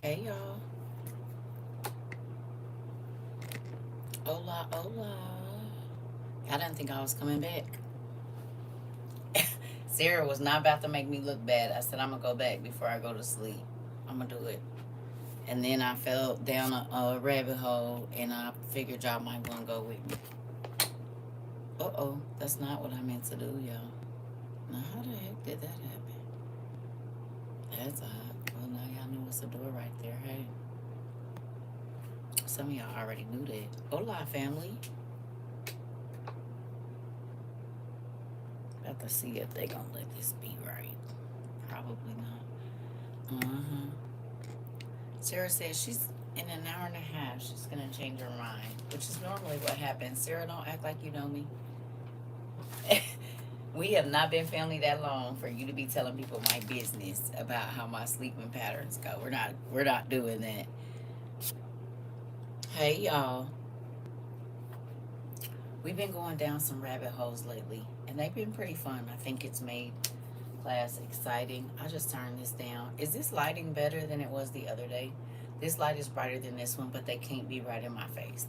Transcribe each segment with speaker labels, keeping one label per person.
Speaker 1: Hey y'all. Hola, hola. I didn't think I was coming back. Sarah was not about to make me look bad. I said I'm gonna go back before I go to sleep. I'm gonna do it. And then I fell down a rabbit hole, and I figured y'all might want to go with me. Uh-oh, that's not what I meant to do, y'all. Now, how the heck did that happen? That's odd. Well, now y'all know it's a door right there. Hey, some of y'all already knew that. Hola, family. About to see if they gonna let this be right. Probably not. Uh-huh. Sarah says she's in an hour and a half. She's gonna change her mind, which is normally what happens. Sarah, don't act like you know me. We have not been family that long for you to be telling people my business about how my sleeping patterns go. We're not doing that. Hey y'all. We've been going down some rabbit holes lately, and they've been pretty fun. I think it's made class exciting. I just turned this down. Is this lighting better than it was the other day? This light is brighter than this one, but they can't be right in my face.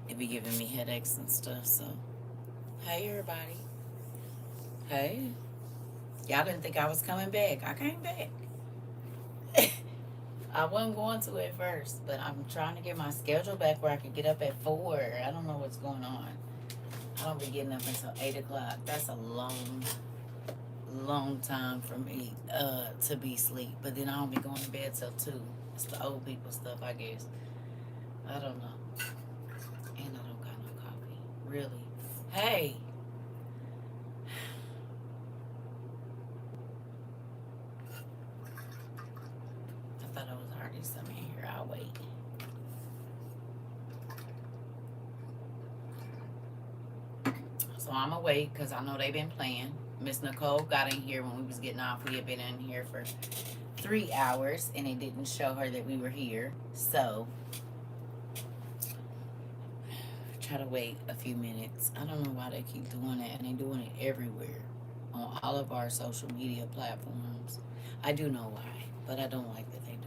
Speaker 1: It be giving me headaches and stuff. So, hey everybody. Hey. Y'all didn't think I was coming back. I came back. I wasn't going to at first, but I'm trying to get my schedule back where I could get up at 4. I don't know what's going on. I don't be getting up until 8 o'clock. That's a long time for me to be asleep. But then I don't be going to bed till 2. It's the old people stuff, I guess. I don't know. And I don't got no coffee. Really. Hey. I thought I was already something in here. I'll wait. So I'm gonna wait because I know they've been playing. Miss Nicole got in here when we was getting off. We had been in here for 3 hours and it didn't show her that we were here. So try to wait a few minutes. I don't know why they keep doing that, and they doing it everywhere on all of our social media platforms. I do know why, but I don't like that they do it.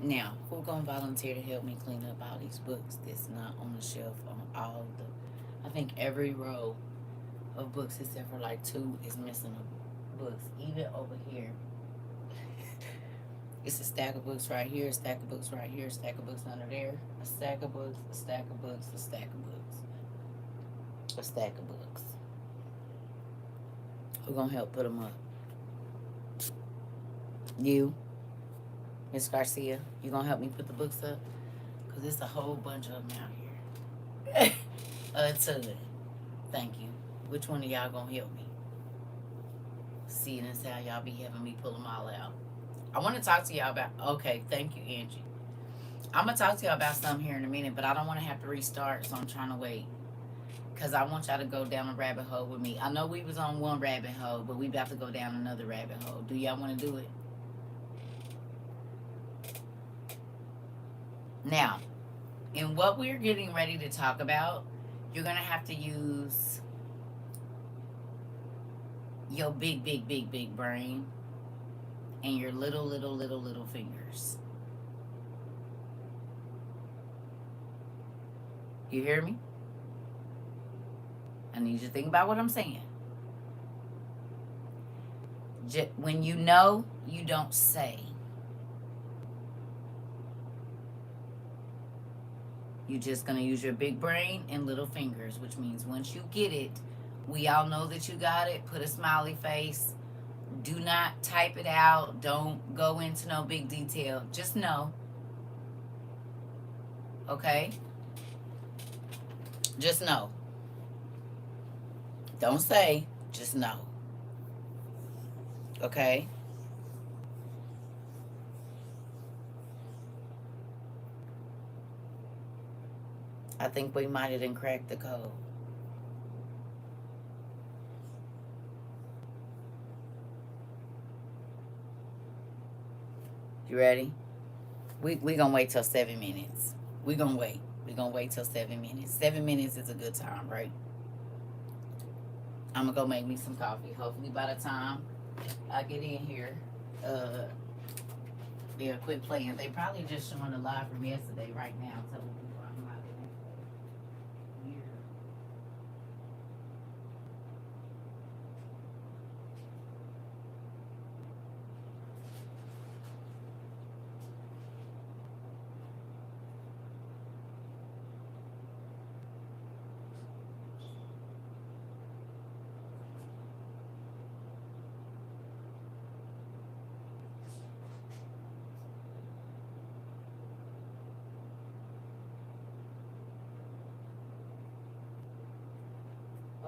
Speaker 1: Now, who gonna volunteer to help me clean up all these books that's not on the shelf on all the? I think every row of books except for like 2 is missing books. Even over here, it's a stack of books right here, a stack of books right here, a stack of books under there, a stack of books, a stack of books, a stack of books, a stack of books. Who gonna help put them up? You, Miss Garcia, you gonna help me put the books up? Cause it's a whole bunch of them out here. Tug, thank you. Which one of y'all gonna help me? See, that's how y'all be having me pull them all out. I want to talk to y'all about. Okay, thank you, Angie. I'm gonna talk to y'all about something here in a minute, but I don't want to have to restart, so I'm trying to wait. Cause I want y'all to go down a rabbit hole with me. I know we was on one rabbit hole, but we about to go down another rabbit hole. Do y'all want to do it? Now, in what we're getting ready to talk about, you're gonna have to use your big brain and your little fingers. You hear me? I need you to think about what I'm saying. When you know, you don't say. You're just going to use your big brain and little fingers, which means once you get it, we all know that you got it. Put a smiley face. Do not type it out. Don't go into no big detail. Just know. Okay? Just know. Don't say, just know. Okay? I think we might have cracked the code. You ready? We gonna wait till 7 minutes. We gonna wait. We gonna wait till 7 minutes. 7 minutes is a good time, right? I'm gonna go make me some coffee. Hopefully by the time I get in here, uh, They'll quit playing. They probably just showing the live from yesterday right now. Telling people I'm not in it. Yeah.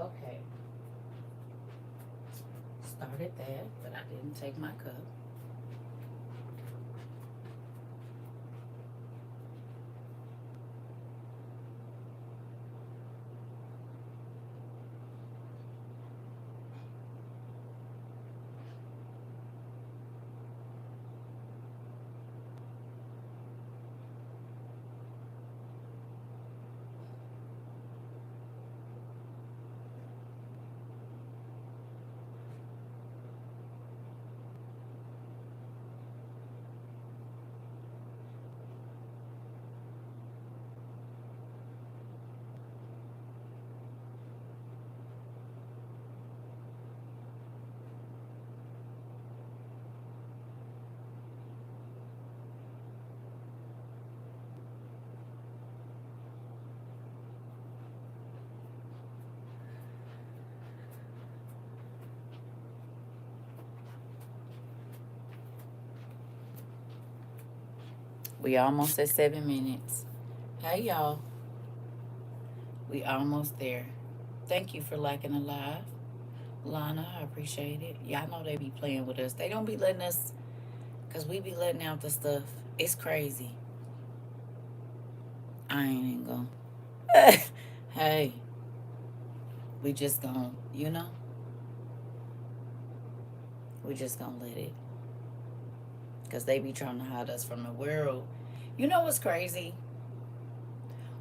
Speaker 1: Okay. Started that, but I didn't take my cup. We almost at 7 minutes. Hey y'all, we almost there. Thank you for liking the live. Lana, I appreciate it. Y'all know they be playing with us. They don't be letting us, because we be letting out the stuff. It's crazy. I ain't even gonna. Hey, we just gonna, we just gonna let it. Because they be trying to hide us from the world. You know what's crazy?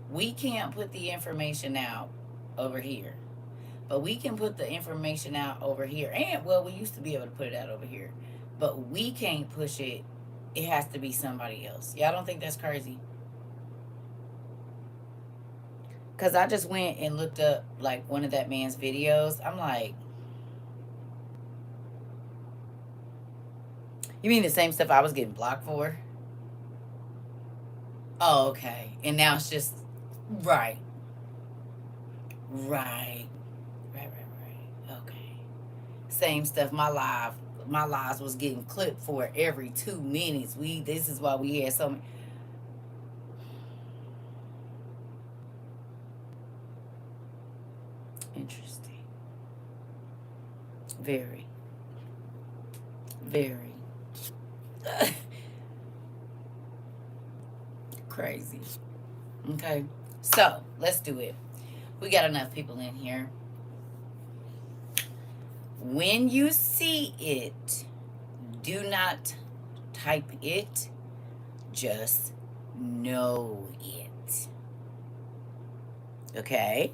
Speaker 1: We can't put the information out over here. But we can put the information out over here. And, well, we used to be able to put it out over here. But we can't push it. It has to be somebody else. Y'all don't think that's crazy? Because I just went and looked up, like, one of that man's videos. I'm like, you mean the same stuff I was getting blocked for? Oh, okay. And now it's just, right. Right. Right. Okay. Same stuff. My lives was getting clipped for every 2 minutes. This is why we had so many. Interesting. Very. Very. Crazy. Okay. So let's do it. We got enough people in here. When you see it, do not type it, just know it. Okay?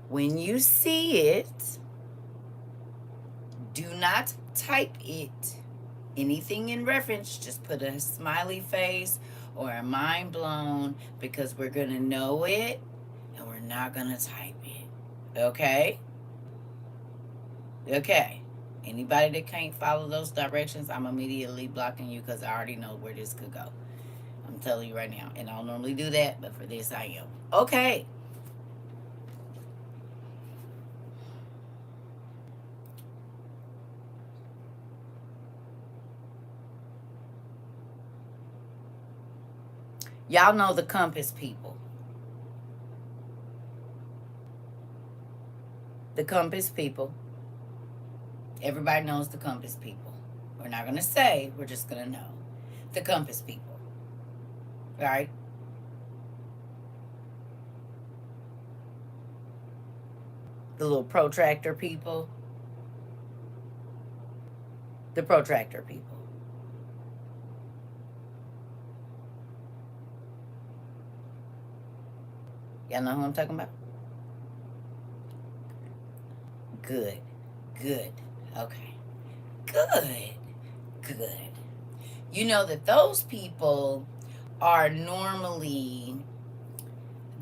Speaker 1: When you see it, do not type it. Anything in reference, just put a smiley face or a mind blown, because we're going to know it and we're not going to type it. Okay? Okay. Anybody that can't follow those directions, I'm immediately blocking you, because I already know where this could go. I'm telling you right now. And I don't normally do that, but for this I am. Okay. Y'all know the compass people. The compass people. Everybody knows the compass people. We're not going to say, we're just going to know. The compass people. Right? The little protractor people. The protractor people. Y'all know who I'm talking about? Good. Good. Okay. Good. Good. You know that those people are normally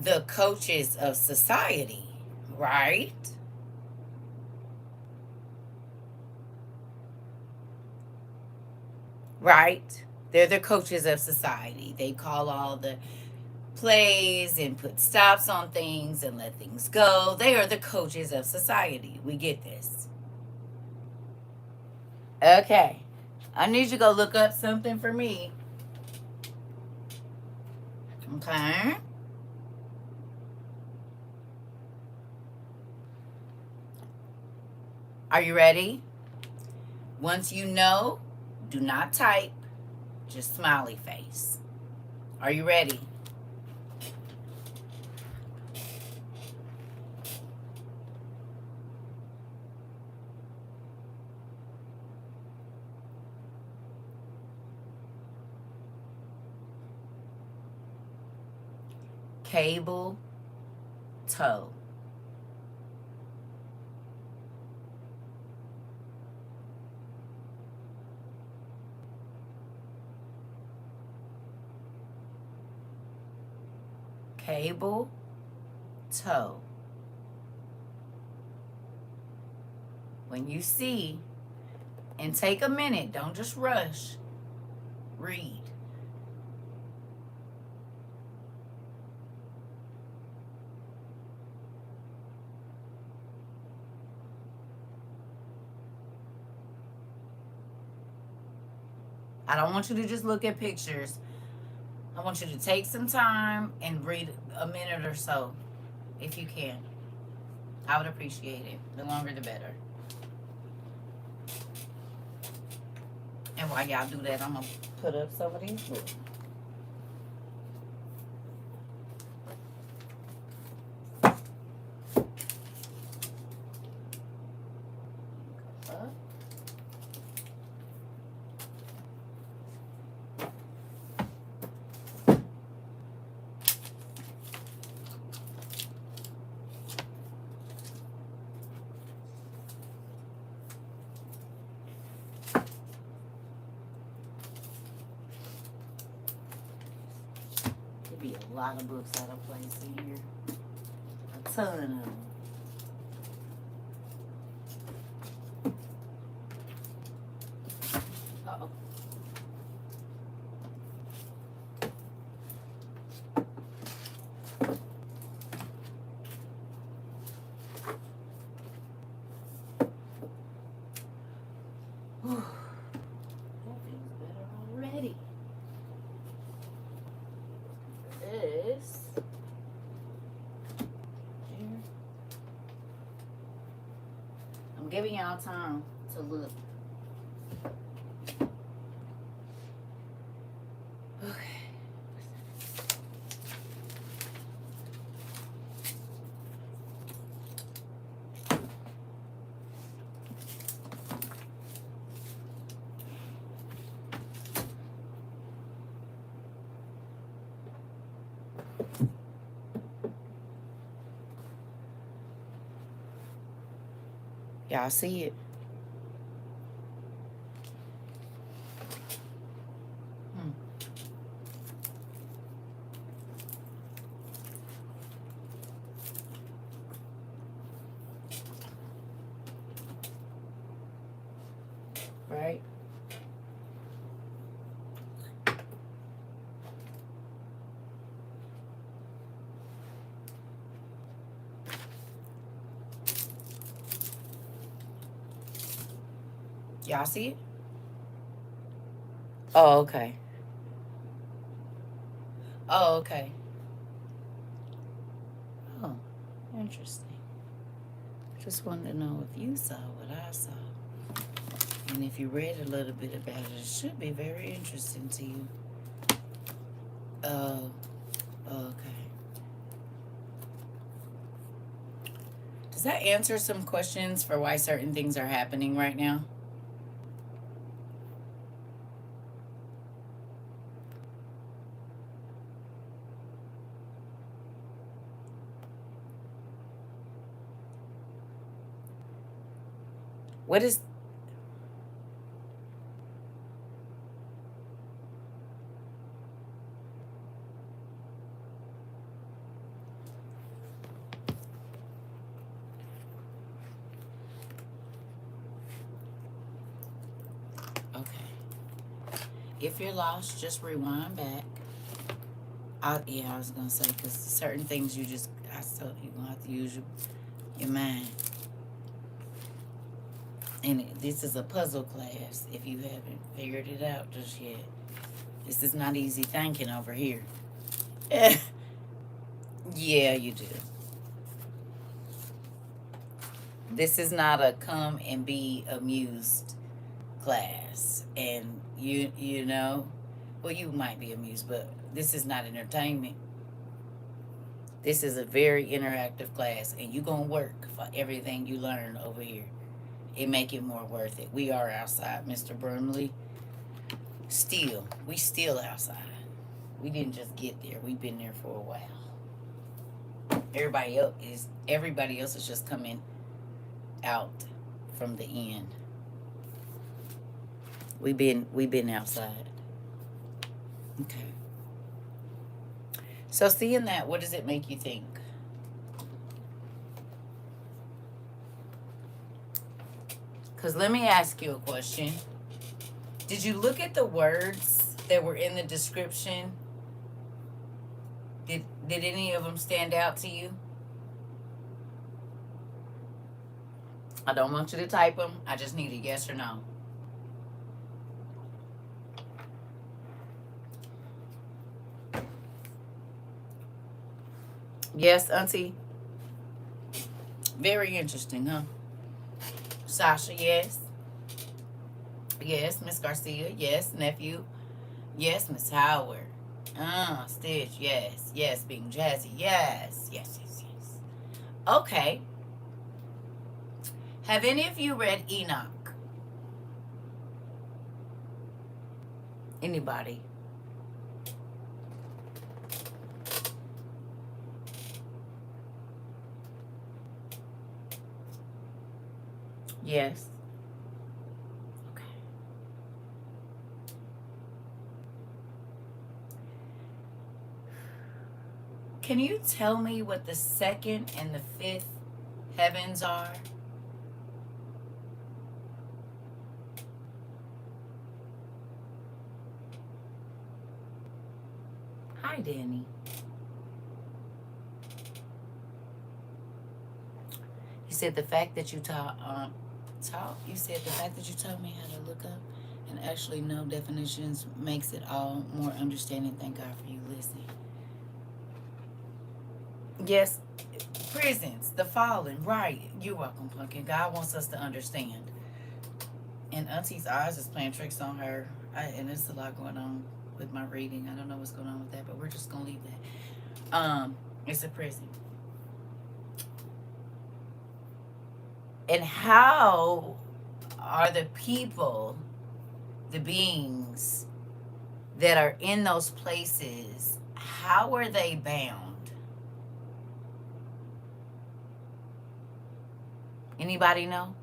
Speaker 1: the coaches of society, right? Right? They're the coaches of society. They call all the plays and put stops on things and let things go. They are the coaches of society. We get this. Okay. I need you to go look up something for me. Okay. Are you ready? Once you know, do not type, just smiley face. Are you ready? Cable toe. Cable toe. When you see, and take a minute, don't just rush, read. I don't want you to just look at pictures. I want you to take some time and read a minute or so, if you can. I would appreciate it. The longer, the better. And while y'all do that, I'm going to put up some of these books. Be a lot of books out of place in here. A ton of them. Uh-oh. That feels better already. This here. I'm giving y'all time to look. Okay. Y'all see it? Right? Y'all see it? Oh, okay. Oh, okay. Oh, interesting. Just wanted to know if you saw what I saw. And if you read a little bit about it, it should be very interesting to you. Oh, okay. Does that answer some questions for why certain things are happening right now? What is If you're lost, just rewind back. I was gonna say, because certain things you're gonna have to use your mind. And this is a puzzle class. If you haven't figured it out just yet, this is not easy thinking over here. Yeah, you do. This is not a come and be amused class, and you know, well, you might be amused, but this is not entertainment. This is a very interactive class, and you're gonna work for everything you learn over here. It make it more worth it. We are outside, Mr. Brumley. We still outside. We didn't just get there. We've been there for a while. Everybody else is just coming out from the end. We've been outside. Okay. So seeing that, what does it make you think? Because let me ask you a question. Did you look at the words that were in the description? Did any of them stand out to you? I don't want you to type them. I just need a yes or no. Yes, Auntie? Very interesting, huh? Sasha, yes. Yes, Miss Garcia. Yes, nephew. Yes, Miss Howard. Stitch. Yes. Yes, being jazzy. Yes. Yes, yes, yes. Okay. Have any of you read Enoch? Anybody? Yes. Okay. Can you tell me what the second and the fifth heavens are? Hi, Danny. You said the fact that you you said the fact that you taught me how to look up and actually know definitions makes it all more understanding. Thank God for you listening. Yes, prisons, the fallen, right. You're welcome, Pumpkin. God wants us to understand. And Auntie's eyes is playing tricks on her. And there's a lot going on with my reading. I don't know what's going on with that, but we're just going to leave that. It's a prison. And how are the people, the beings that are in those places, how are they bound? Anybody know?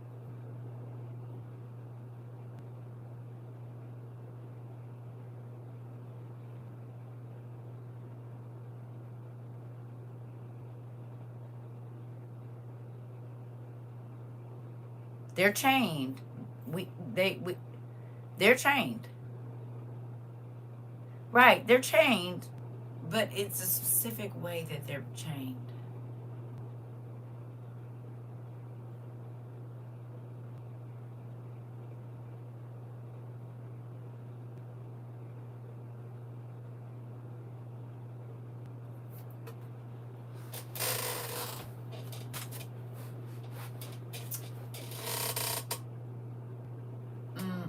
Speaker 1: They're chained. They're chained. Right, they're chained, but it's a specific way that they're chained.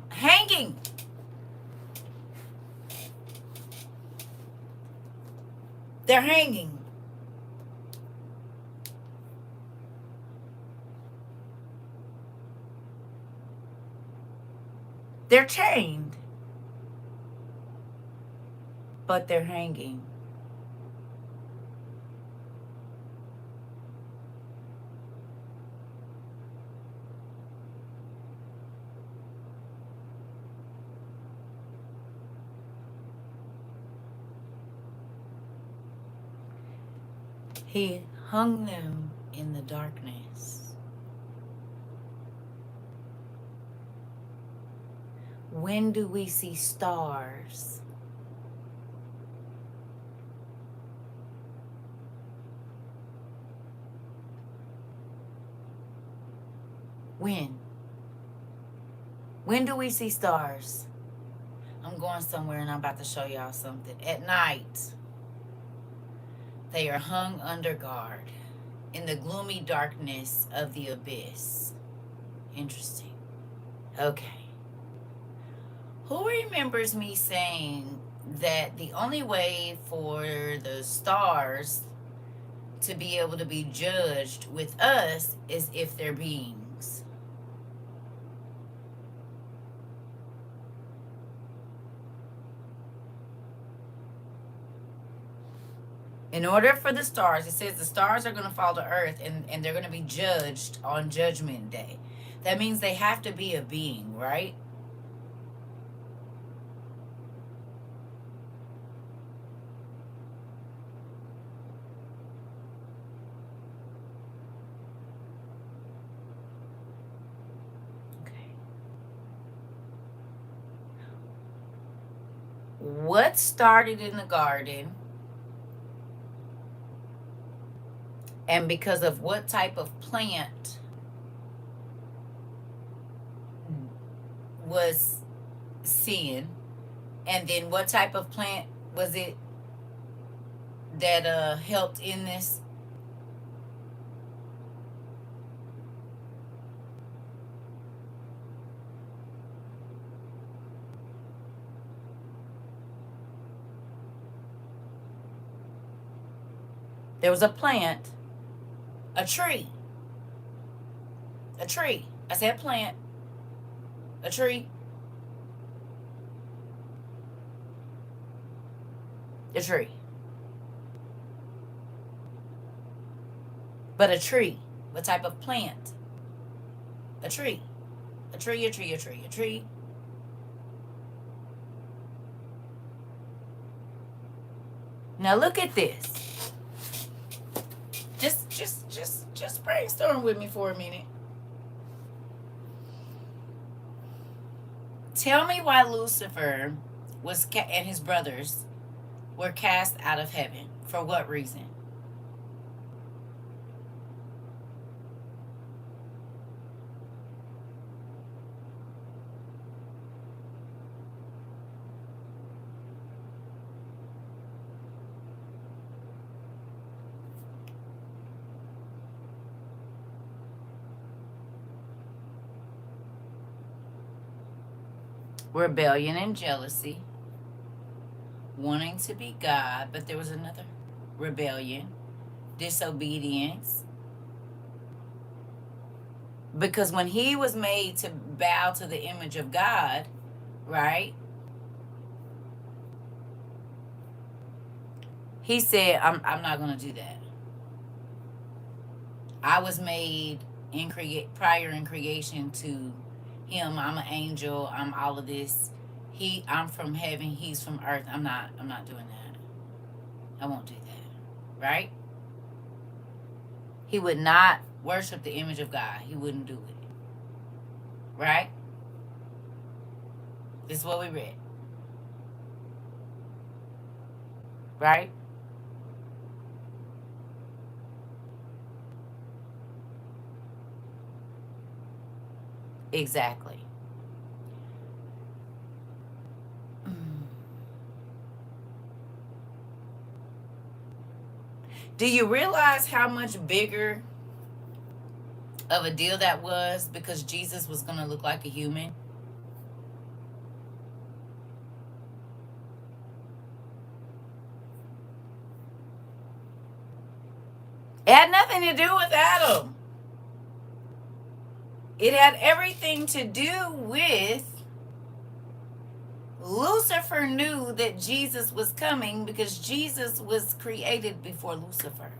Speaker 1: Hanging. They're hanging. They're chained, but they're hanging. He hung them in the darkness. When do we see stars? When? When do we see stars? I'm going somewhere and I'm about to show y'all something. At night, they are hung under guard in the gloomy darkness of the abyss. Interesting. Okay. Who remembers me saying that the only way for the stars to be able to be judged with us is if they're beings? In order for the stars, it says the stars are going to fall to earth and they're going to be judged on Judgment Day. That means they have to be a being, right? Okay. What started in the garden, and because of what type of plant was sin, and then what type of plant was it that helped in this? There was a plant, a tree, a tree. I said plant, a tree, a tree. But a tree. What type of plant? A tree. A tree, a tree, a tree, a tree. Now look at this. Just brainstorm with me for a minute. Tell me why Lucifer and his brothers were cast out of heaven. For what reason? Rebellion and jealousy, wanting to be God, but there was another rebellion, disobedience. Because when he was made to bow to the image of God, right? He said, I'm not going to do that. I was made prior in creation to him. I'm an angel. I'm all of this. I'm from heaven. He's from earth. I'm not doing that. I won't do that. Right? He would not worship the image of God. He wouldn't do it. Right? This is what we read. Right? Exactly. Do you realize how much bigger of a deal that was because Jesus was going to look like a human? It had nothing to do with Adam. It had everything to do with Lucifer knew that Jesus was coming because Jesus was created before Lucifer.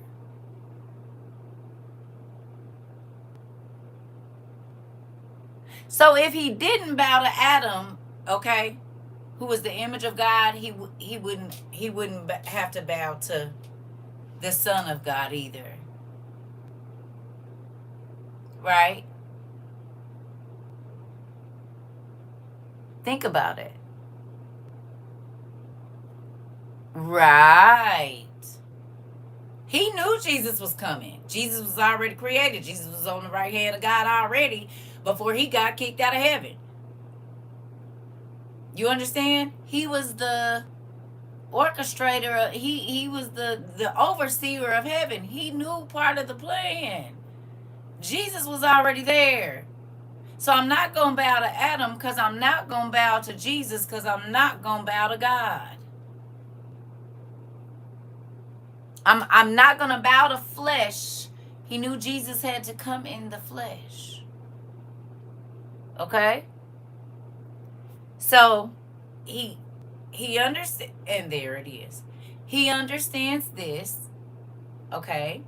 Speaker 1: So if he didn't bow to Adam, okay, who was the image of God, he wouldn't have to bow to the Son of God either. Right? Think about it. Right. He knew Jesus was coming. Jesus was already created. Jesus was on the right hand of God already before he got kicked out of heaven. You understand? He was the orchestrator. He was the overseer of heaven. He knew part of the plan. Jesus was already there. So I'm not going to bow to Adam because I'm not going to bow to Jesus because I'm not going to bow to God. I'm not going to bow to flesh. He knew Jesus had to come in the flesh. Okay? So he understands, and there it is. He understands this. Okay?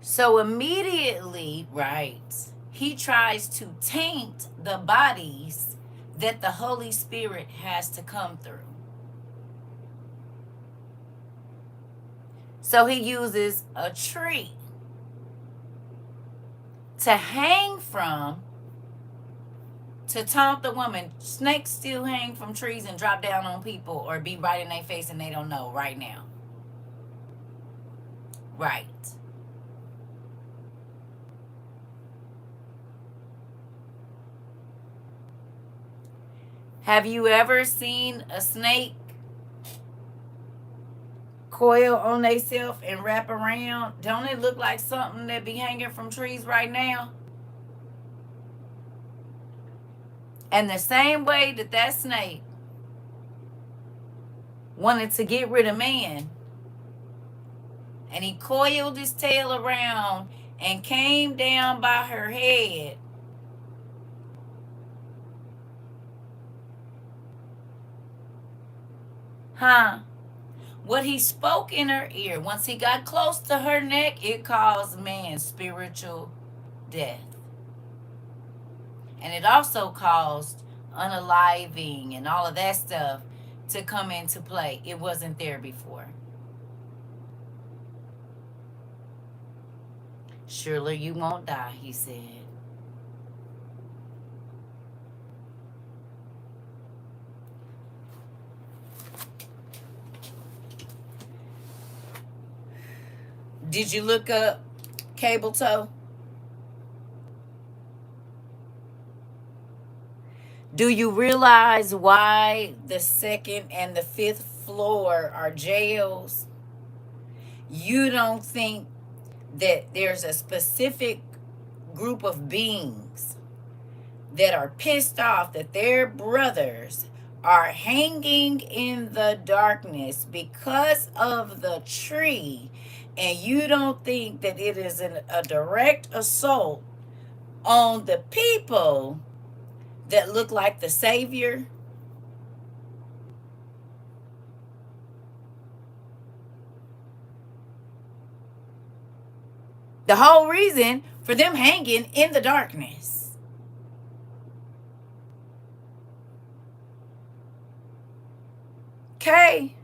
Speaker 1: So immediately, right, he tries to taint the bodies that the Holy Spirit has to come through. So he uses a tree to hang from, to taunt the woman. Snakes still hang from trees and drop down on people or be right in their face and they don't know right now. Right. Have you ever seen a snake coil on theyself and wrap around? Don't it look like something that be hanging from trees right now? And the same way that that snake wanted to get rid of man, and he coiled his tail around and came down by her head. What he spoke in her ear, once he got close to her neck, it caused man spiritual death. And it also caused unaliving and all of that stuff to come into play. It wasn't there before. Surely you won't die, he said. Did you look up cable toe? Do you realize why the second and the fifth floor are jails? You don't think that there's a specific group of beings that are pissed off that their brothers are hanging in the darkness because of the tree, and you don't think that it is a direct assault on the people that look like the Savior? The whole reason for them hanging in the darkness. Okay.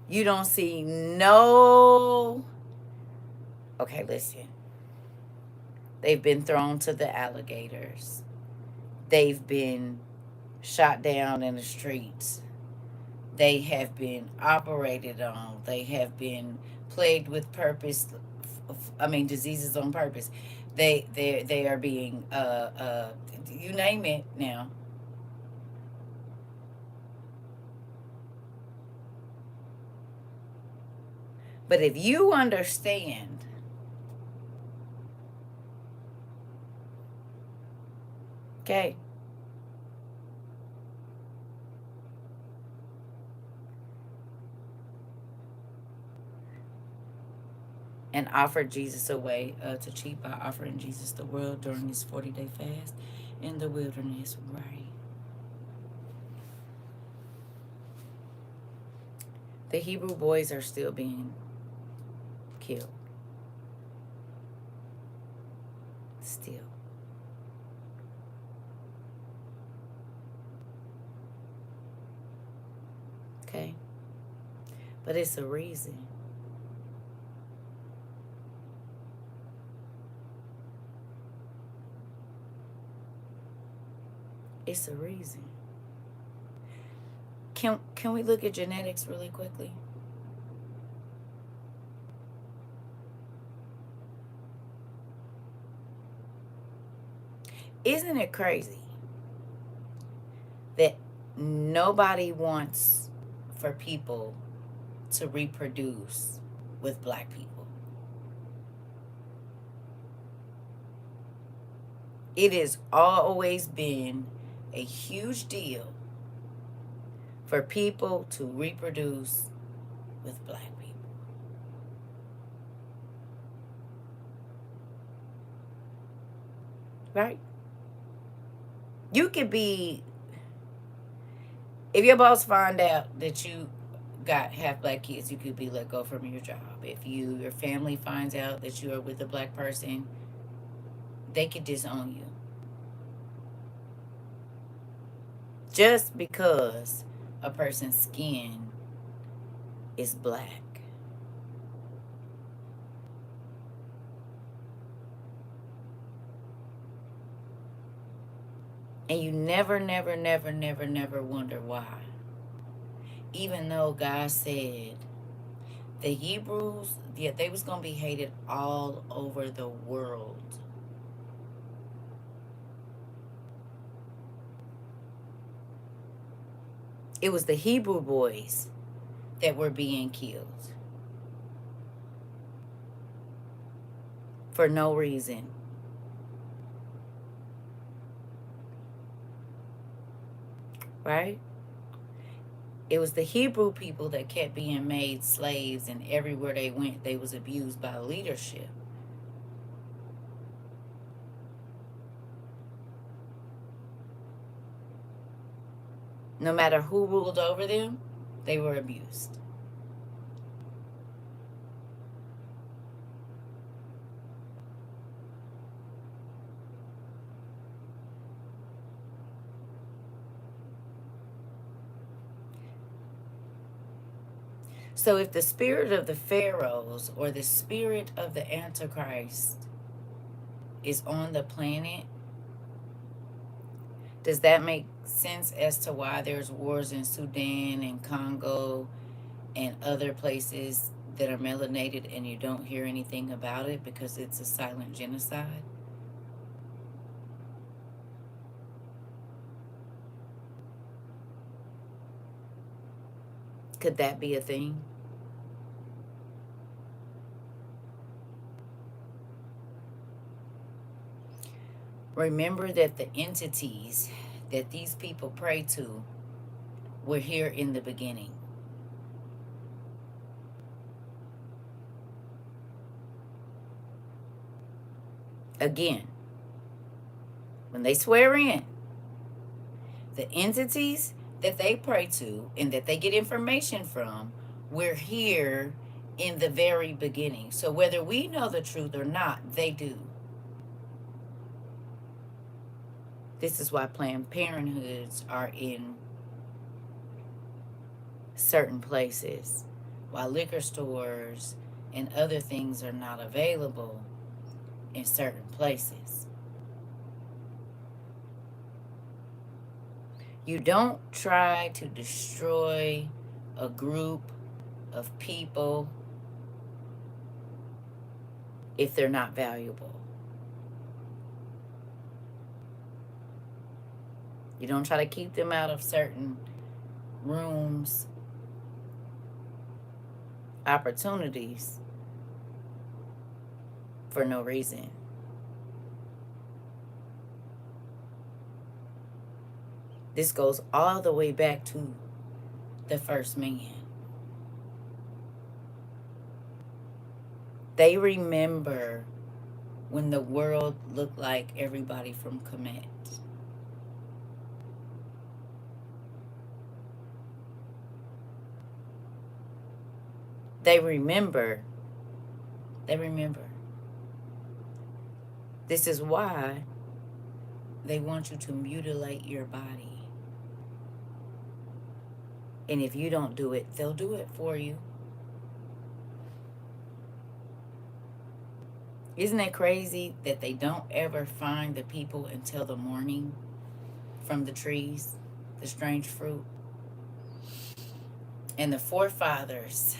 Speaker 1: You don't see no... Okay, listen. They've been thrown to the alligators. They've been shot down in the streets. They have been operated on. They have been plagued with diseases on purpose. They are being you name it now. But if you understand, okay, and offered Jesus a way to cheat by offering Jesus the world during his 40-day fast in the wilderness, right? The Hebrew boys are still being killed. Still. Okay? But it's a reason. It's a reason. Can we look at genetics really quickly? Isn't it crazy that nobody wants for people to reproduce with black people? It has always been a huge deal for people to reproduce with black people. Right? You could be, if your boss find out that you got half black kids, you could be let go from your job. If your family finds out that you are with a black person, they could disown you. Just because a person's skin is black. And you never, never, never, never, never wonder why. Even though God said the Hebrews, yeah, they was going to be hated all over the world. It was the Hebrew boys that were being killed for no reason. Right? It was the Hebrew people that kept being made slaves, and everywhere they went, they was abused by leadership. No matter who ruled over them, they were abused. So if the spirit of the pharaohs or the spirit of the Antichrist is on the planet, does that make sense as to why there's wars in Sudan and Congo and other places that are melanated and you don't hear anything about it because it's a silent genocide? Could that be a thing? Remember that the entities that these people pray to were here in the beginning. Again, when they swear in, the entities that they pray to and that they get information from, we're here in the very beginning. So whether we know the truth or not, they do. This is why Planned Parenthoods are in certain places, while liquor stores and other things are not available in certain places. You don't try to destroy a group of people if they're not valuable. You don't try to keep them out of certain rooms, opportunities for no reason. This goes all the way back to the first man. They remember when the world looked like everybody from Kemet. They remember. They remember. This is why they want you to mutilate your body. And if you don't do it, they'll do it for you. Isn't it crazy that they don't ever find the people until the morning? from the trees, the strange fruit. And the forefathers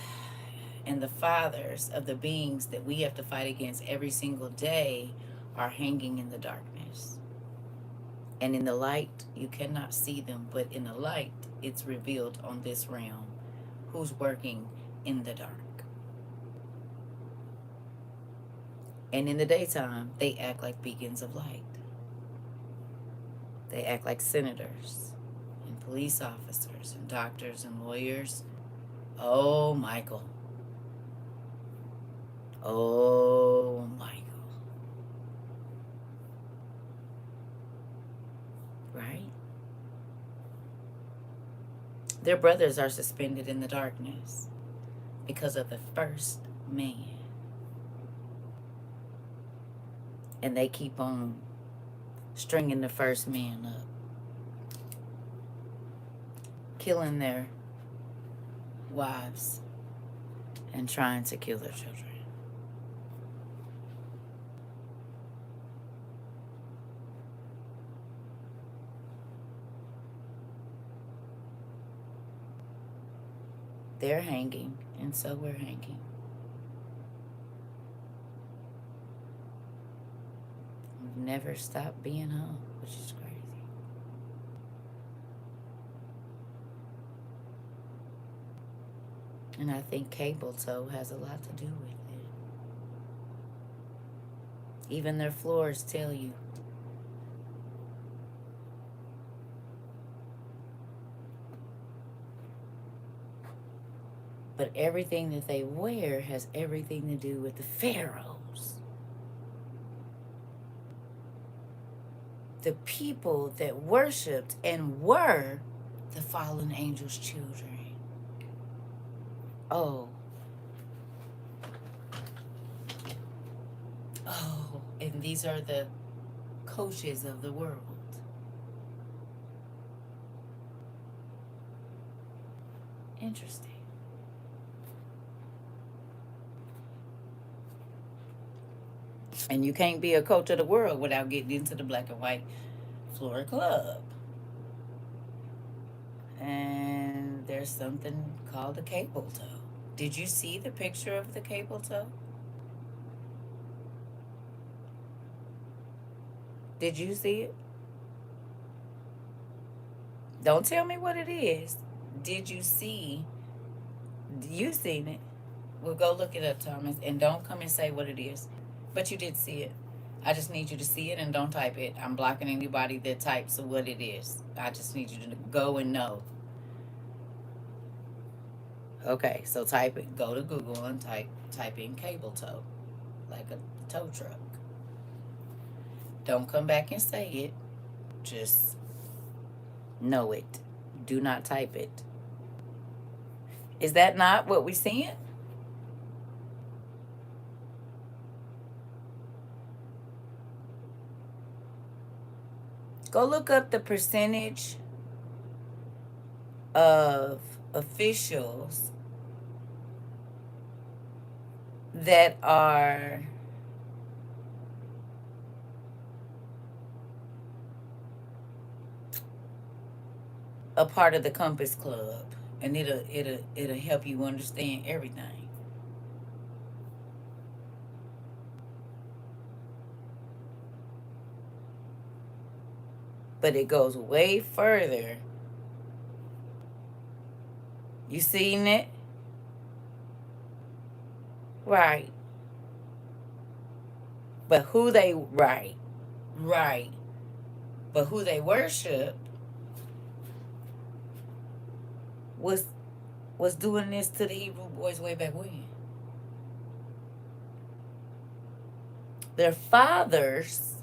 Speaker 1: and the fathers of the beings that we have to fight against every single day are hanging in the darkness. And in the light, you cannot see them, but in the light, it's revealed on this realm who's working in the dark. And in the daytime, they act like beacons of light. They act like senators and police officers and doctors and lawyers. Oh, Michael. Oh, Michael. Right? Their brothers are suspended in the darkness because of the first man. And they keep on stringing the first man up, killing their wives and trying to kill their children. They're hanging, and so we're hanging. We've never stopped being home, which is crazy. And I think cable tow has a lot to do with it. Even their floors tell you. But everything that they wear has everything to do with the pharaohs. The people that worshipped and were the fallen angels' children. Oh. Oh, and these are the coaches of the world. Interesting. And you can't be a coach of the world without getting into the Black and White Floor Club. And there's something called a cable tow. Did you see the picture of the cable tow? Did you see it? Don't tell me what it is. Did you see? You seen it? Well, go look it up, Thomas, and don't come and say what it is. But you did see it. I just need you to see it and don't type it. I'm blocking anybody that types what it is. I just need you to go and know. Okay, so type it. Go to Google and type in cable tow, like a tow truck. Don't come back and say it. Just know it. Do not type it. Is that not what we're seeing? Go look up the percentage of officials that are a part of the Compass Club, and it'll help you understand everything. But it goes way further. You seen it? Right. But who they right. But who they worship was doing this to the Hebrew boys way back when. Their fathers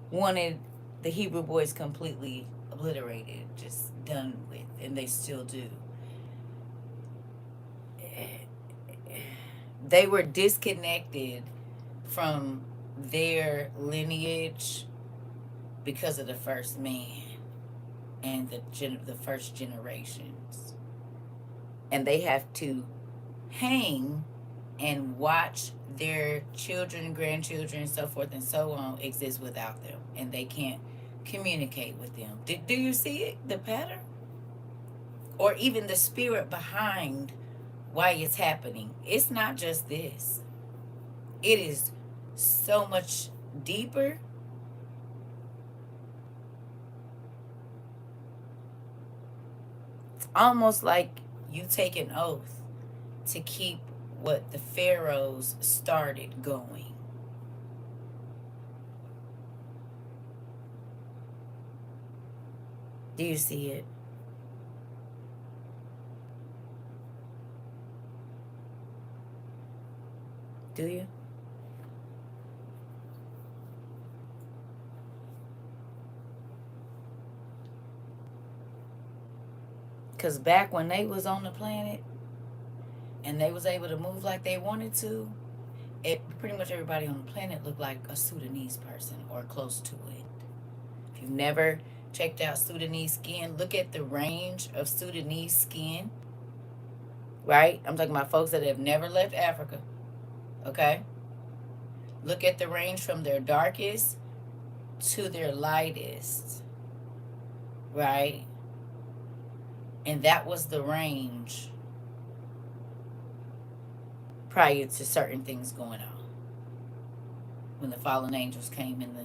Speaker 1: wanted the Hebrew boys completely obliterated, just done with, and they still do. They were disconnected from their lineage because of the first man and the first generations. And they have to hang and watch their children, grandchildren, so forth and so on exist without them. And they can't communicate with them. Do you see it, the pattern? Or even the spirit behind why it's happening. It's not just this. It is so much deeper. It's almost like you take an oath to keep what the pharaohs started going. Do you see it? Do you? Because back when they was on the planet and they was able to move like they wanted to, pretty much everybody on the planet looked like a Sudanese person or close to it. If you've never checked out Sudanese skin, look at the range of Sudanese skin, right? I'm talking about folks that have never left Africa, okay? Look at the range from their darkest to their lightest, right? And that was the range prior to certain things going on. When the fallen angels came in the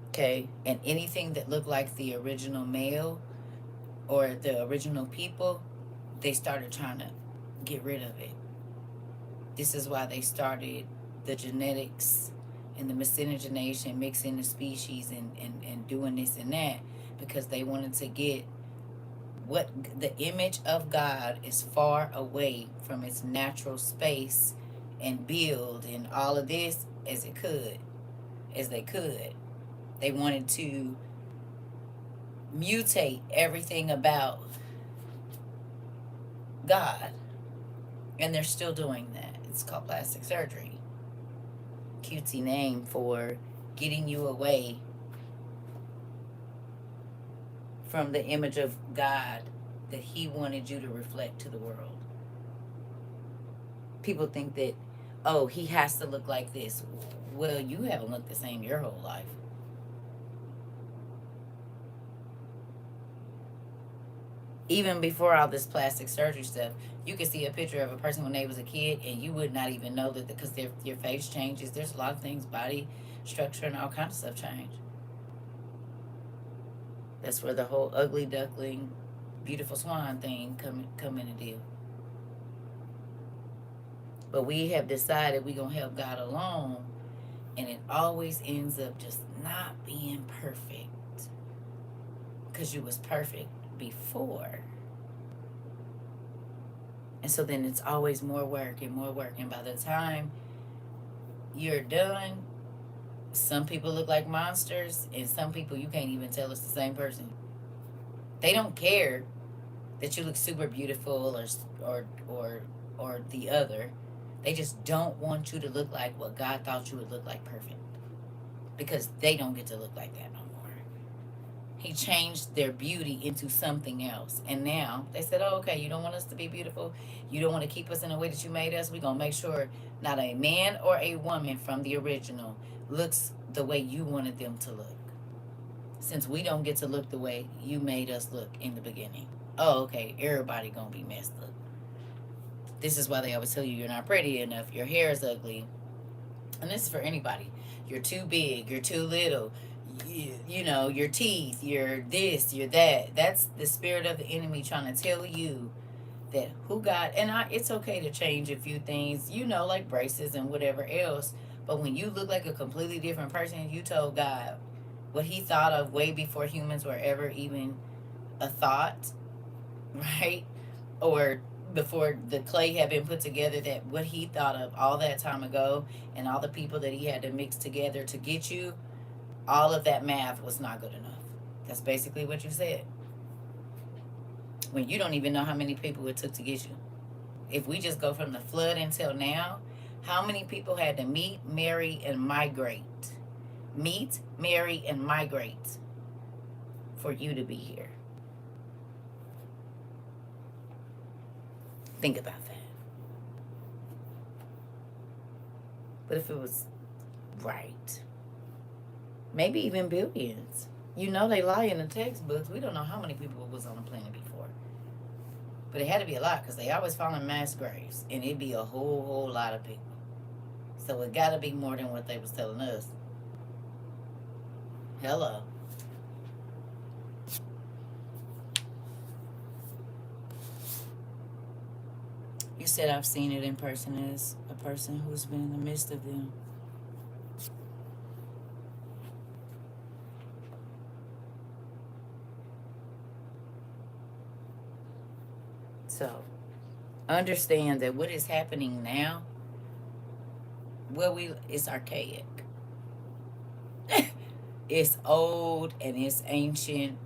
Speaker 1: okay, and anything that looked like the original male or the original people, they started trying to get rid of it. This is why they started the genetics and the miscegenation, mixing the species and doing this and that, because they wanted to get what the image of God is far away from its natural space and build and all of this as they could. They wanted to mutate everything about God, and they're still doing that. It's called plastic surgery. Cutesy name for getting you away from the image of God that He wanted you to reflect to the world. People think that, oh, he has to look like this. Well, you haven't looked the same your whole life. Even before all this plastic surgery stuff, you could see a picture of a person when they was a kid and you would not even know that, because your face changes. There's a lot of things, body structure and all kinds of stuff change. That's where the whole ugly duckling, beautiful swan thing come in a deal. But we have decided we're going to help God alone, and it always ends up just not being perfect, because you was perfect before. And so then it's always more work and more work, and by the time you're done, some people look like monsters, and some people you can't even tell it's the same person. They don't care that you look super beautiful or the other. They just don't want you to look like what God thought you would look like, perfect, because they don't get to look like that no more. He changed their beauty into something else, and now they said, oh, okay, you don't want us to be beautiful, you don't want to keep us in the way that you made us, we're going to make sure not a man or a woman from the original looks the way you wanted them to look, since we don't get to look the way you made us look in the beginning. Oh, okay, everybody gonna be messed up. This is why they always tell you you're not pretty enough, your hair is ugly. And this is for anybody. You're too big, you're too little, you know, your teeth, you're this, you're that. That's the spirit of the enemy trying to tell you that who God, and it's okay to change a few things, you know, like braces and whatever else. But when you look like a completely different person, you told God what He thought of way before humans were ever even a thought, right? Or before the clay had been put together, that what He thought of all that time ago, and all the people that He had to mix together to get you, all of that math was not good enough. That's basically what you said. When you don't even know how many people it took to get you. If we just go from the flood until now, how many people had to meet, marry, and migrate? Meet, marry, and migrate for you to be here. Think about that. But if it was right, maybe even billions. You know they lie in the textbooks. We don't know how many people was on the planet before. But it had to be a lot because they always found in mass graves. And it'd be a whole lot of people. So it got to be more than what they was telling us. Hello. You said I've seen it in person as a person who's been in the midst of them. So understand that what is happening now, it's archaic. It's old and it's ancient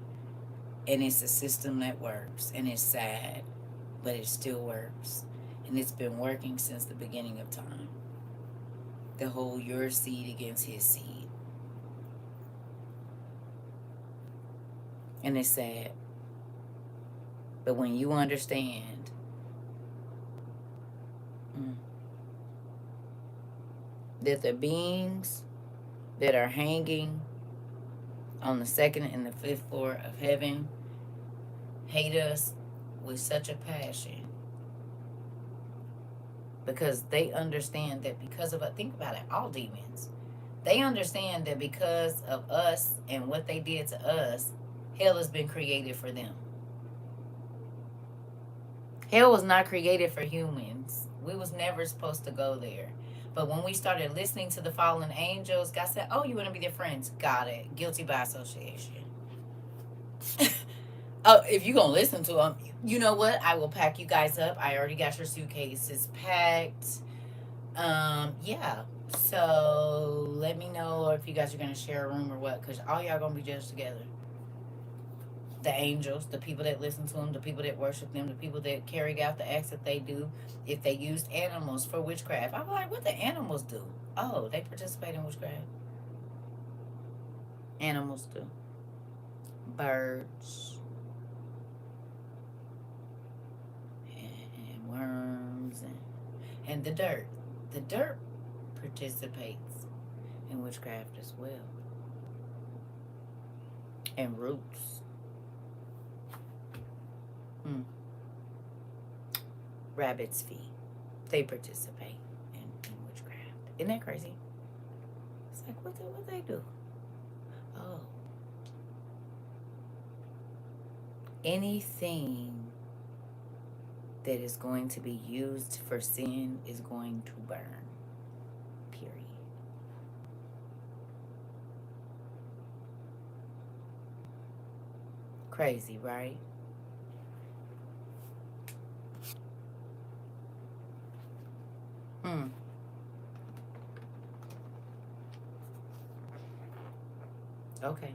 Speaker 1: and it's a system that works and it's sad, but it still works. And it's been working since the beginning of time. The whole your seed against his seed. And it's sad. But when you understand that the beings that are hanging on the second and the fifth floor of heaven hate us with such a passion because they understand that because of it, think about it, all demons, they understand that because of us and what they did to us, hell has been created for them. Hell was not created for humans. We was never supposed to go there. But when we started listening to the fallen angels, God said, oh, you want to be their friends? Got it. Guilty by association. Oh, if you're going to listen to them, you know what? I will pack you guys up. I already got your suitcases packed. Yeah. So let me know if you guys are going to share a room or what, because all y'all going to be judged together. The angels, the people that listen to them, the people that worship them, the people that carried out the acts that they do. If they used animals for witchcraft, I'm like, what the animals do? Oh, they participate in witchcraft. Animals do. Birds and worms and the dirt. The dirt participates in witchcraft as well. And roots. Rabbit's feet. They participate in witchcraft. Isn't that crazy? It's like, what they do? Oh. Anything that is going to be used for sin is going to burn. Period. Crazy, right? Okay.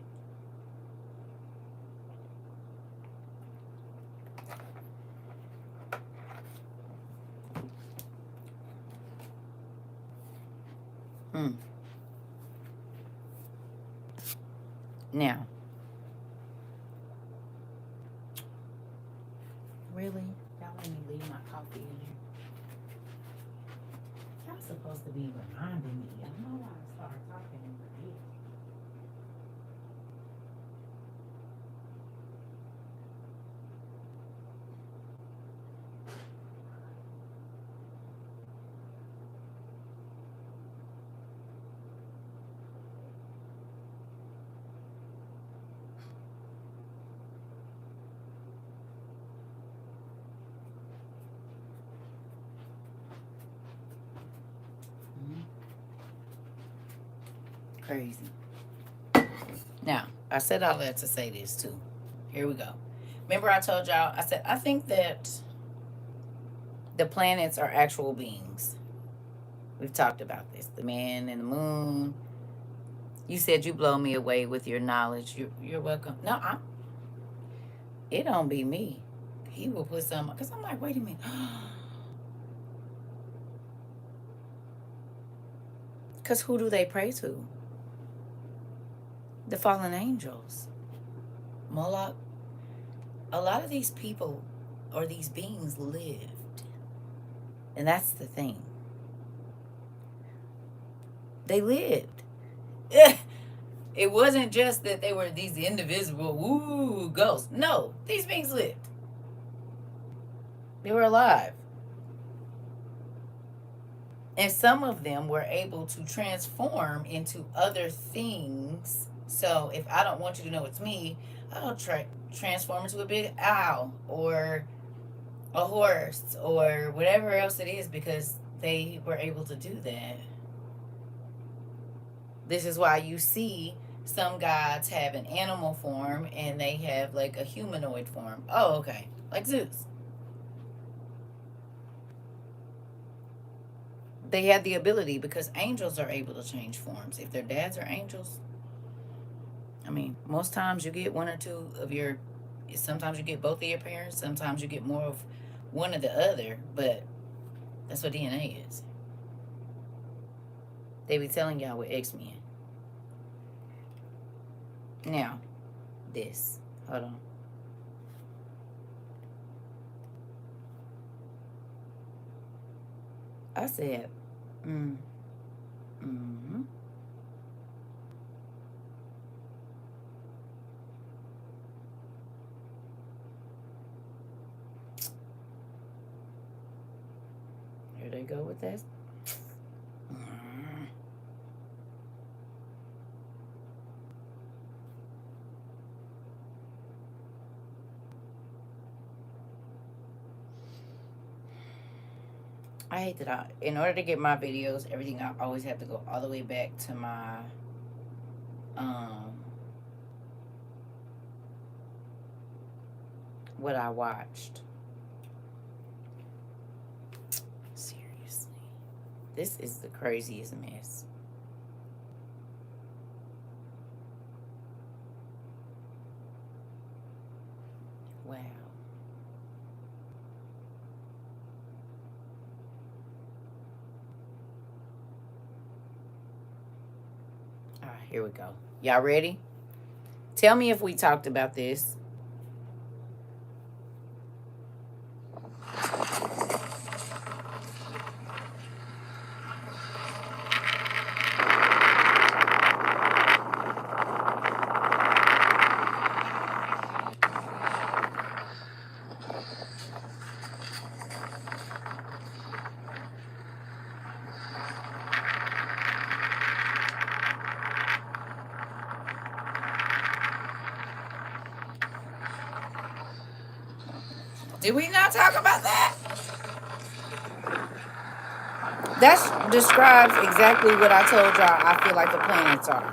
Speaker 1: Now, really? Y'all let me leave my coffee in here? Y'all supposed to be reminding me. I know I start talking and forget. Crazy. Now, I said all that to say this too. Here we go. Remember I told y'all, I said, I think that the planets are actual beings. We've talked about this. The man and the moon. You said you blow me away with your knowledge. You're welcome. No, it don't be me. He will put some, because I'm like, wait a minute. Because who do they pray to? The fallen angels. Moloch. A lot of these people or these beings lived. And that's the thing. They lived. It wasn't just that they were these indivisible ghosts. No, these beings lived. They were alive. And some of them were able to transform into other things. So if I don't want you to know it's me, I'll transform into a big owl or a horse or whatever else it is, because they were able to do that. This is why you see some gods have an animal form and they have like a humanoid form. Oh, okay. Like Zeus. They had the ability, because angels are able to change forms. If their dads are angels, I mean, most times you get one or two of your, sometimes you get both of your parents, sometimes you get more of one or the other, but that's what DNA is. They be telling y'all with X-Men. Now, this. Hold on. I said, mm-hmm. Here they go with that. I hate that in order to get my videos, everything, I always have to go all the way back to my, what I watched. Seriously. This is the craziest mess. Wow. All right, here we go. Y'all ready? Tell me if we talked about this. Did we not talk about that? That describes exactly what I told y'all I feel like the planets are.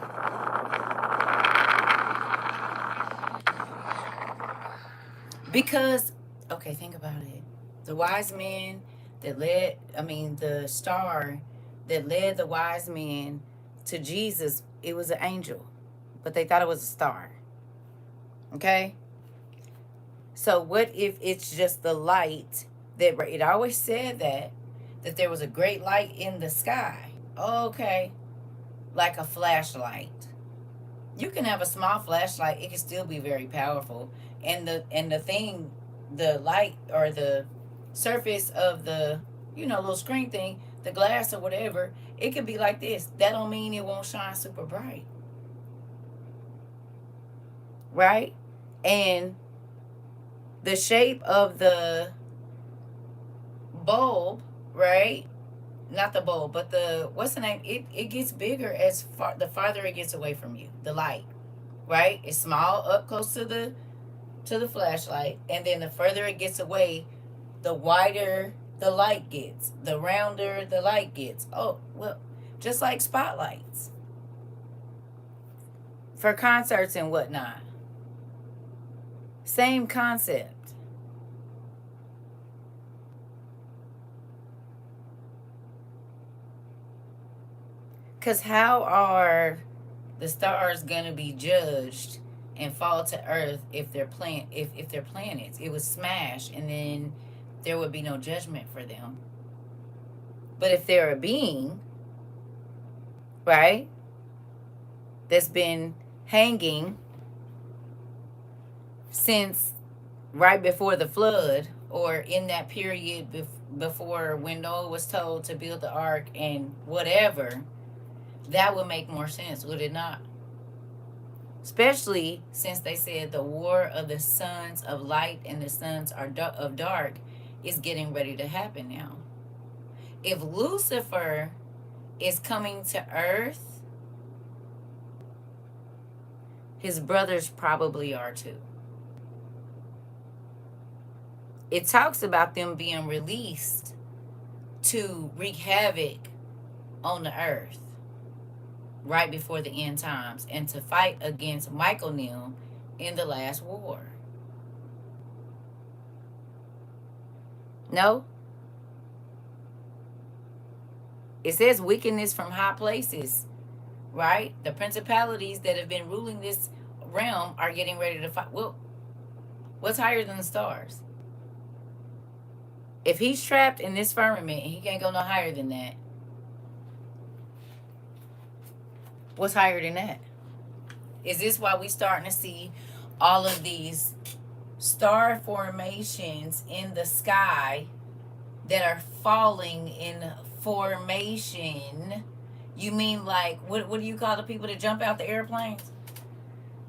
Speaker 1: Because, okay, think about it. The wise men that led, the star that led the wise men to Jesus, it was an angel, but they thought it was a star. Okay? So what if it's just the light that, it always said that there was a great light in the sky. Okay. Like a flashlight. You can have a small flashlight, it can still be very powerful. And the thing, the light or the surface of the, little screen thing, the glass or whatever, it could be like this. That don't mean it won't shine super bright. Right? And the shape of the bulb, right? Not the bulb, but the, what's the name? It gets bigger as the farther it gets away from you. The light, right? It's small up close to the flashlight, and then the further it gets away, the wider the light gets, the rounder the light gets. Oh, well, just like spotlights for concerts and whatnot. Same concept. Because how are the stars gonna be judged and fall to Earth if they're if they're planets? It would smash, and then there would be no judgment for them. But if they're a being, right, that's been hanging since right before the flood, or in that period before when Noah was told to build the ark and whatever, that would make more sense, would it not? Especially since they said the war of the sons of light and the sons of dark is getting ready to happen now. If Lucifer is coming to earth, his brothers probably are too. It talks about them being released to wreak havoc on the earth right before the end times and to fight against Michael Neal in the last war. No? It says wickedness from high places, right? The principalities that have been ruling this realm are getting ready to fight. Well, what's higher than the stars? If he's trapped in this firmament and he can't go no higher than that, what's higher than that? Is this why we starting to see all of these star formations in the sky that are falling in formation? You mean like, what do you call the people that jump out the airplanes?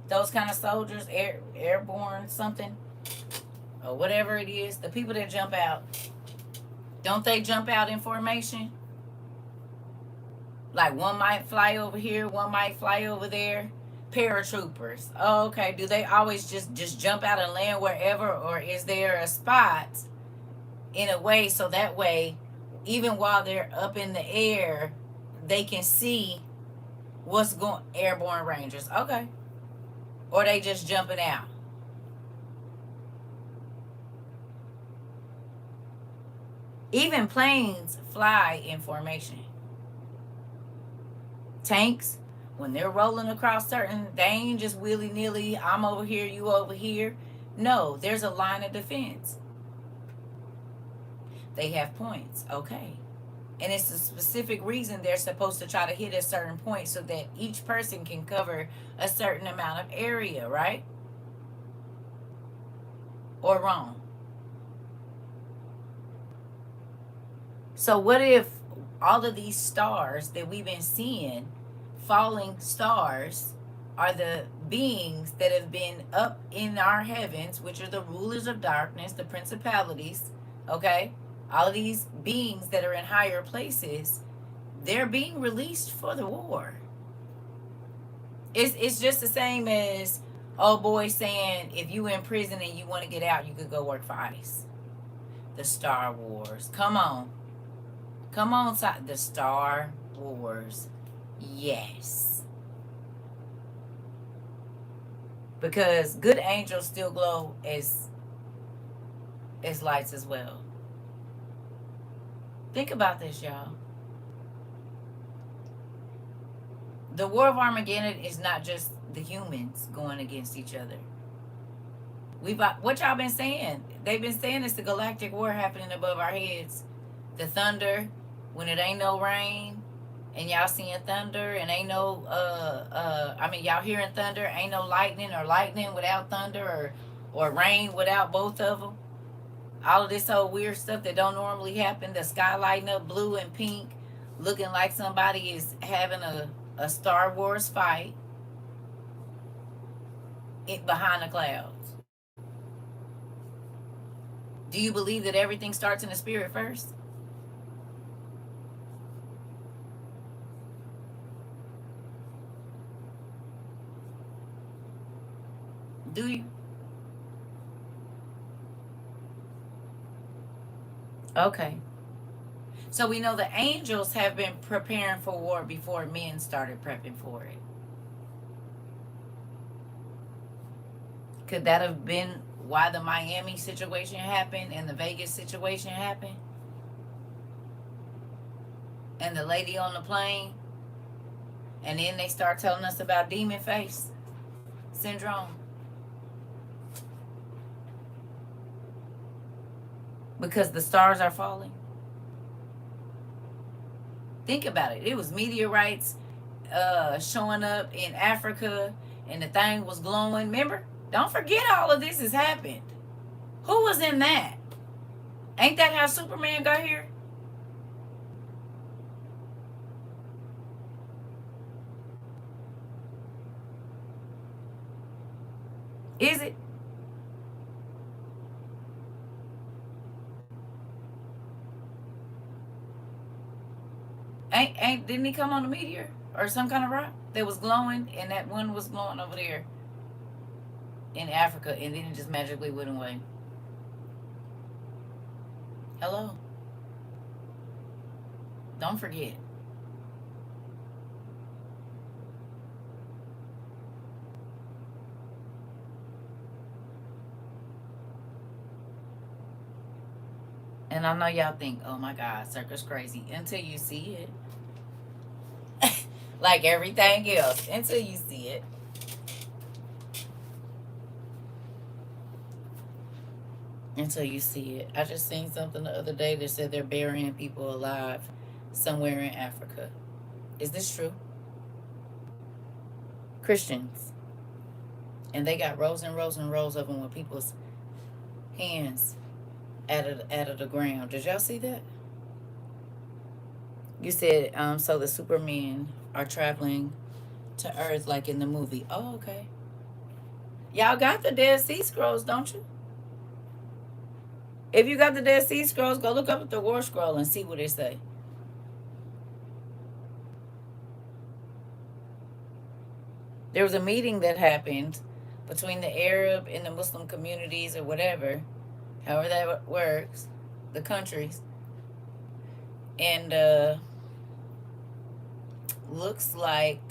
Speaker 1: Those kind of soldiers, airborne something? Or whatever it is, the people that jump out, don't they jump out in formation? Like one might fly over here, one might fly over there. Paratroopers. Oh, okay. Do they always just jump out and land wherever, or is there a spot in a way so that way, even while they're up in the air, they can see what's going? Airborne Rangers. Okay. Or they just jumping out. Even planes fly in formation. Tanks, when they're rolling across certain, they ain't just willy-nilly, I'm over here, you over here. No, there's a line of defense. They have points, okay. And it's a specific reason they're supposed to try to hit a certain point so that each person can cover a certain amount of area, right? Or wrong? So what if all of these stars that we've been seeing, falling stars, are the beings that have been up in our heavens, which are the rulers of darkness, the principalities, okay? All of these beings that are in higher places, they're being released for the war. It's just the same as old boy saying, if you in prison and you want to get out, you could go work for ICE. The Star Wars. Come on. Come on, the Star Wars. Yes. Because good angels still glow as lights as well. Think about this, y'all. The War of Armageddon is not just the humans going against each other. What y'all been saying? They've been saying it's the galactic war happening above our heads. The thunder, when it ain't no rain, and y'all seeing thunder, and ain't no, y'all hearing thunder, ain't no lightning, or lightning without thunder, or rain without both of them. All of this whole weird stuff that don't normally happen. The sky lighting up blue and pink, looking like somebody is having a Star Wars fight behind the clouds. Do you believe that everything starts in the spirit first? Do you? Okay. So we know the angels have been preparing for war before men started prepping for it. Could that have been why the Miami situation happened and the Vegas situation happened? And the lady on the plane? And then they start telling us about demon face syndrome. Because the stars are falling. Think about it. It was meteorites showing up in Africa, and the thing was glowing. Remember? Don't forget all of this has happened. Who was in that? Ain't that how Superman got here? Is it? Didn't he come on a meteor or some kind of rock that was glowing, and that one was glowing over there in Africa, and then it just magically went away? Hello, don't forget. And I know y'all think, oh my God, circus crazy until you see it. Like everything else, until you see it. Until you see it. I just seen something the other day that said they're burying people alive somewhere in Africa. Is this true? Christians. And they got rows and rows and rows of them with people's hands out of the ground. Did y'all see that? You said, so the Supermen are traveling to Earth like in the movie. Oh, okay. Y'all got the Dead Sea Scrolls, don't you? If you got the Dead Sea Scrolls, go look up the War Scroll and see what it say. There was a meeting that happened between the Arab and the Muslim communities or whatever, however that works, the countries. And looks like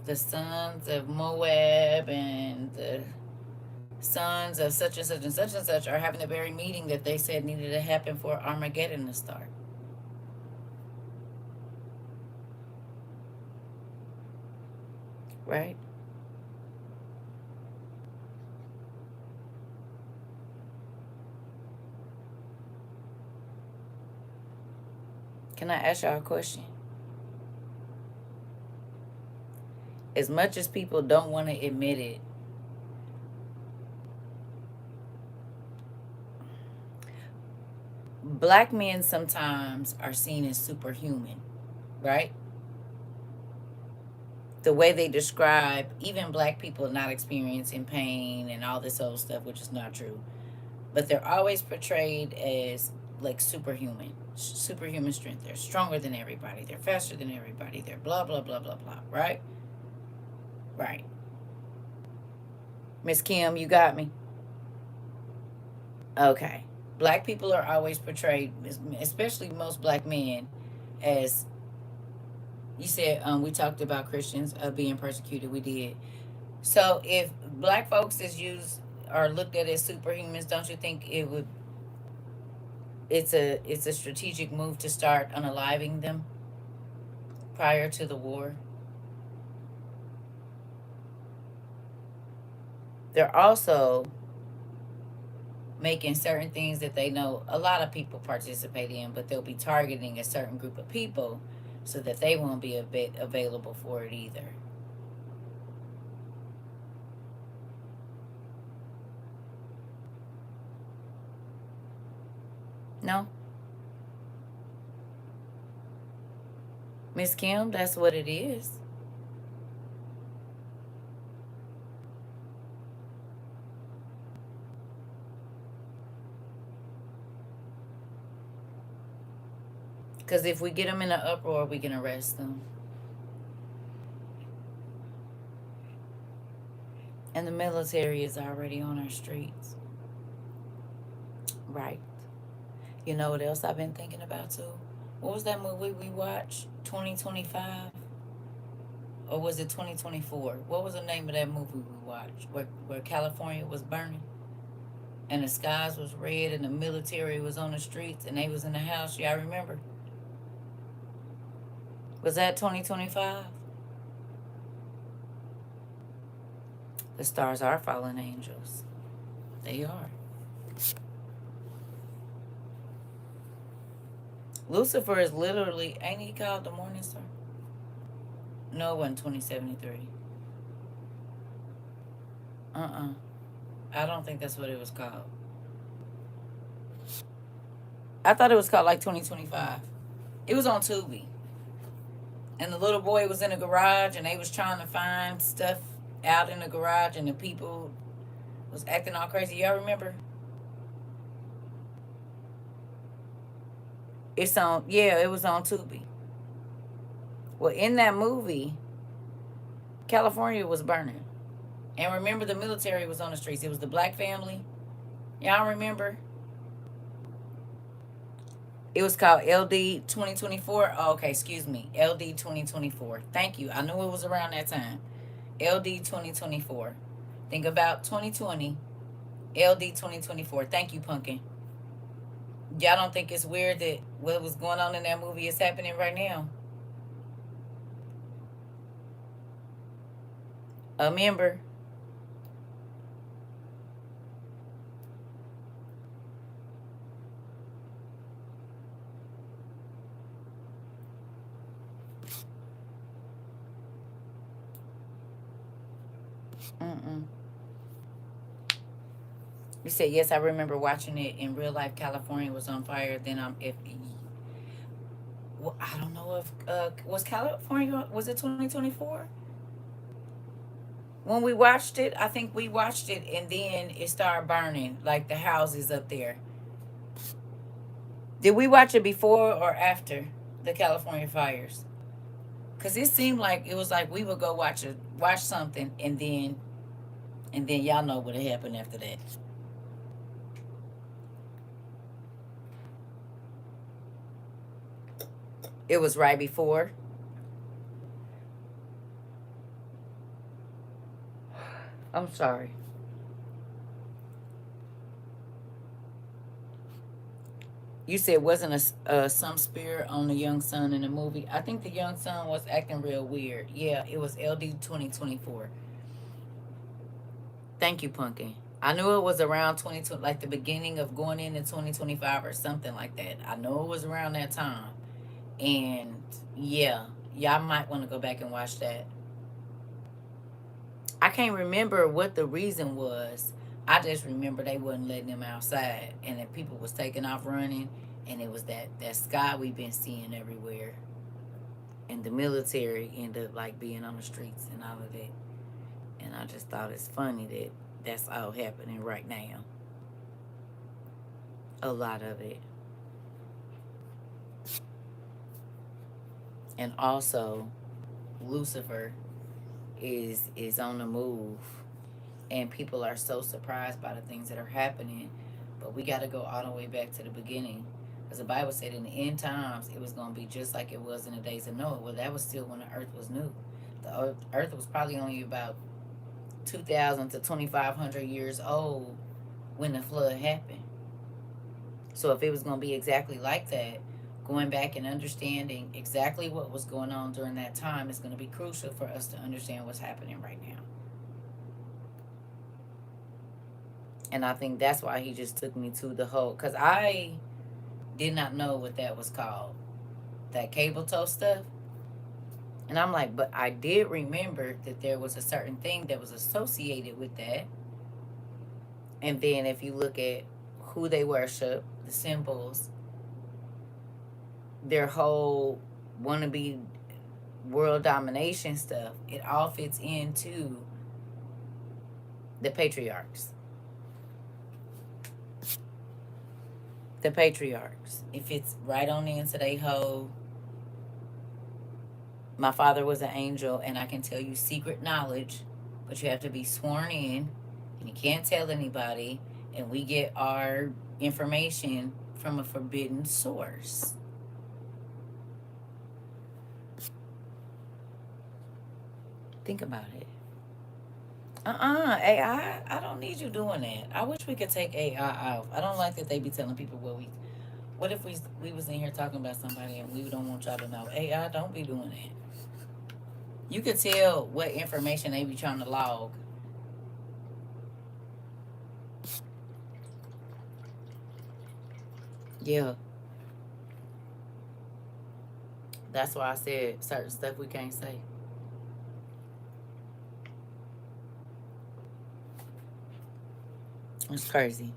Speaker 1: the sons of Moab and the sons of such and such and such and such are having the very meeting that they said needed to happen for Armageddon to start. Right? Can I ask y'all a question? As much as people don't want to admit it, black men sometimes are seen as superhuman, right? The way they describe even black people not experiencing pain and all this other stuff, which is not true, but they're always portrayed as like superhuman strength. They're stronger than everybody, they're faster than everybody, they're blah blah blah blah blah, right? Right. Miss Kim, you got me. Okay. Black people are always portrayed, especially most black men, as you said. We talked about Christians being persecuted. We did. So if black folks is used or looked at as superhumans, don't you think it would? It's a strategic move to start unaliving them prior to the war. They're also making certain things that they know a lot of people participate in, but they'll be targeting a certain group of people so that they won't be a bit available for it either. No, Miss Kim, that's what it is. Because if we get them in an uproar, we can arrest them. And the military is already on our streets. Right. You know what else I've been thinking about too? What was that movie we watched? 2025? Or was it 2024? What was the name of that movie we watched? Where California was burning and the skies was red and the military was on the streets and they was in the house. Y'all remember? Was that 2025? The stars are fallen angels. They are. Lucifer is literally, ain't he called the morning star? No, it wasn't 2073. I don't think that's what it was called. I thought it was called like 2025. It was on Tubi. And the little boy was in a garage and they was trying to find stuff out in the garage and the people was acting all crazy. Y'all remember? It's on, yeah, it was on Tubi. Well, in that movie, California was burning. And remember, the military was on the streets. It was the black family. Y'all remember? It was called LD 2024. Oh, okay, excuse me. LD 2024. Thank you. I knew it was around that time. LD 2024. Think about 2020. LD 2024. Thank you, Pumpkin. Y'all don't think it's weird that what was going on in that movie is happening right now? A member. Mm-mm. You said yes. I remember watching it in real life. California was on fire. Then if well, I don't know if was California, was it 2024 when we watched it? I think we watched it and then it started burning like the houses up there. Did we watch it before or after the California fires? Cause it seemed like it was like we would go watch something and then y'all know what had happened after that. It was right before. I'm sorry. You said wasn't some spirit on the young son in the movie. I think the young son was acting real weird. Yeah, it was LD 2024. Thank you, Pumpkin. I knew it was around 2020, like the beginning of going into 2025 or something like that. I know it was around that time. And yeah, y'all might want to go back and watch that. I can't remember what the reason was. I just remember they wasn't letting them outside, and that people was taking off running, and it was that sky we've been seeing everywhere, and the military ended up like being on the streets and all of that. And I just thought it's funny that that's all happening right now. A lot of it, and also Lucifer is on the move, and people are so surprised by the things that are happening. But we got to go all the way back to the beginning, because the Bible said in the end times it was going to be just like it was in the days of Noah. Well, that was still when the earth was new. The earth was probably only about 2,000 to 2,500 years old when the flood happened. So if it was going to be exactly like that, going back and understanding exactly what was going on during that time is going to be crucial for us to understand what's happening right now. And I think that's why he just took me to the whole, because I did not know what that was called, that cable tow stuff. And I'm like, but I did remember that there was a certain thing that was associated with that. And then if you look at who they worship, the symbols, their whole wannabe world domination stuff, it all fits into the patriarchs. The patriarchs. It fits right on into they whole. My father was an angel, and I can tell you secret knowledge, but you have to be sworn in, and you can't tell anybody. And we get our information from a forbidden source. Think about it. AI. I don't need you doing that. I wish we could take AI out. I don't like that they be telling people what we. What if we was in here talking about somebody and we don't want y'all to know? AI, don't be doing that. You could tell what information they be trying to log. Yeah, that's why I said certain stuff we can't say. It's crazy.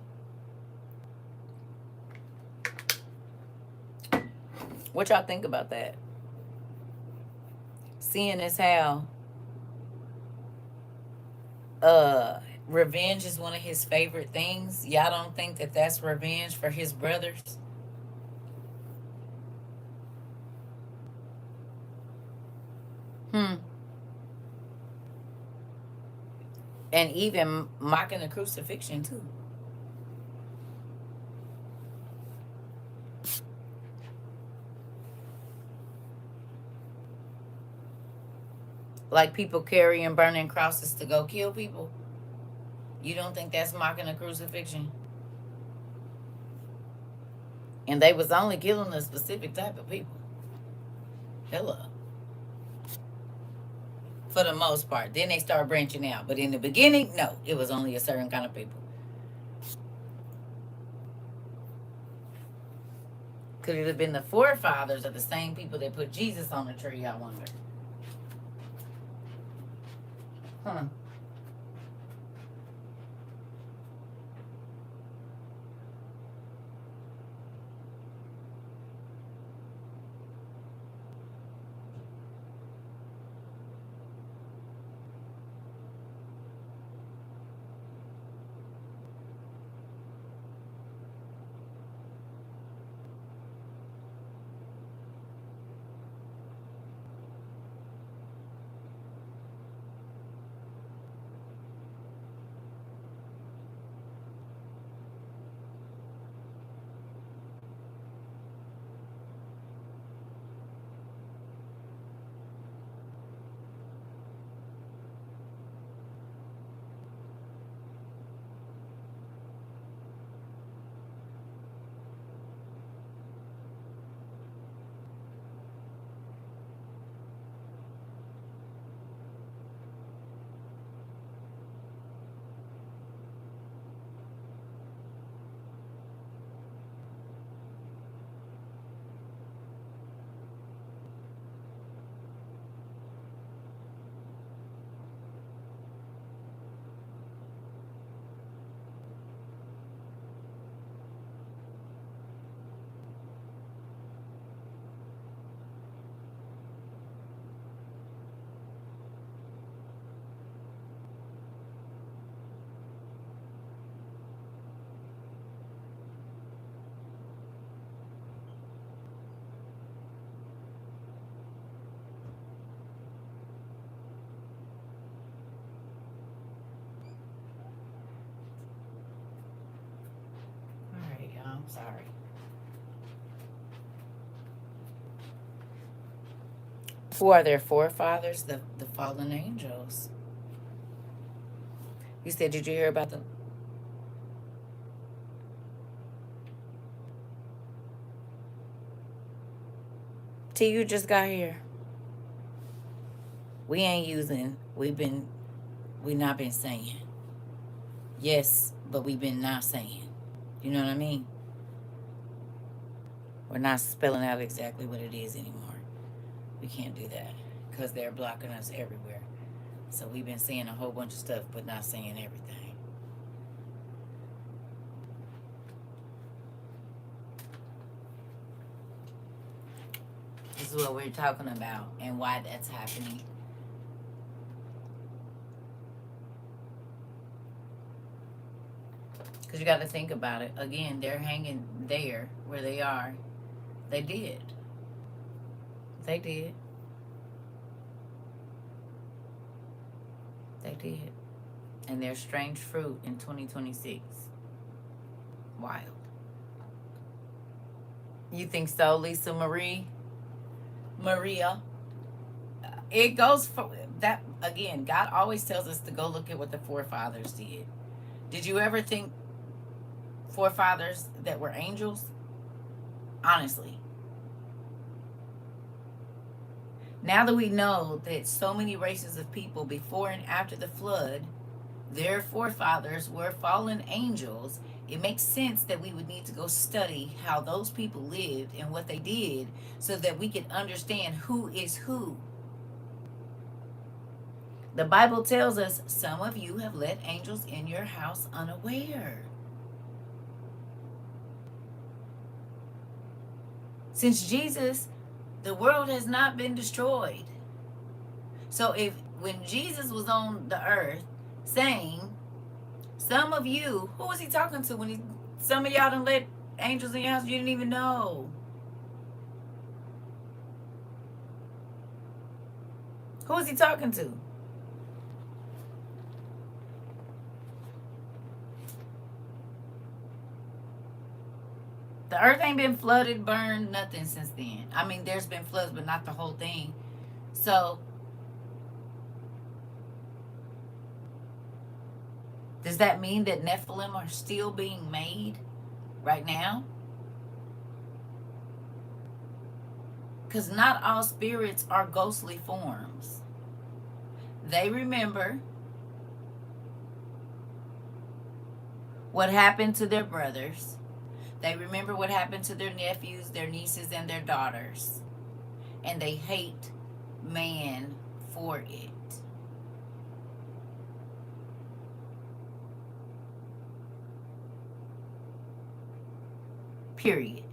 Speaker 1: What y'all think about that? Seeing as how uh revenge is one of his favorite things. Y'all don't think that that's revenge for his brothers? Hmm. And even mocking the crucifixion too. Like people carrying burning crosses to go kill people. You don't think that's mocking the crucifixion? And they was only killing a specific type of people. Hello. For the most part. Then they start branching out. But in the beginning, no, it was only a certain kind of people. Could it have been the forefathers of the same people that put Jesus on the tree, I wonder? Huh. All right, y'all. I'm sorry. Who are their forefathers? The fallen angels. You said, did you hear about the T? You just got here. We ain't using. We not been saying. Yes, but we've been not saying. You know what I mean? We're not spelling out exactly what it is anymore. We can't do that because they're blocking us everywhere. So we've been saying a whole bunch of stuff, but not saying everything. This is what we're talking about and why that's happening. Because you got to think about it. Again, they're hanging there where they are. They did. They did. They did. And there's strange fruit in 2026. Wild. You think so, Lisa Marie? Maria? It goes for that. Again, God always tells us to go look at what the forefathers did. Did you ever think forefathers that were angels? Honestly. Now that we know that so many races of people before and after the flood, their forefathers were fallen angels, it makes sense that we would need to go study how those people lived and what they did so that we can understand who is who. The Bible tells us some of you have let angels in your house unaware. Since Jesus, the world has not been destroyed. So if when Jesus was on the earth, saying, some of you, who was he talking to when he, some of y'all done let angels in your house you didn't even know? Who was he talking to? The earth ain't been flooded, burned, nothing since then. I mean, there's been floods, but not the whole thing. So, does that mean that Nephilim are still being made right now? Because not all spirits are ghostly forms. They remember what happened to their brothers. They remember what happened to their nephews, their nieces, and their daughters. And they hate man for it. Period.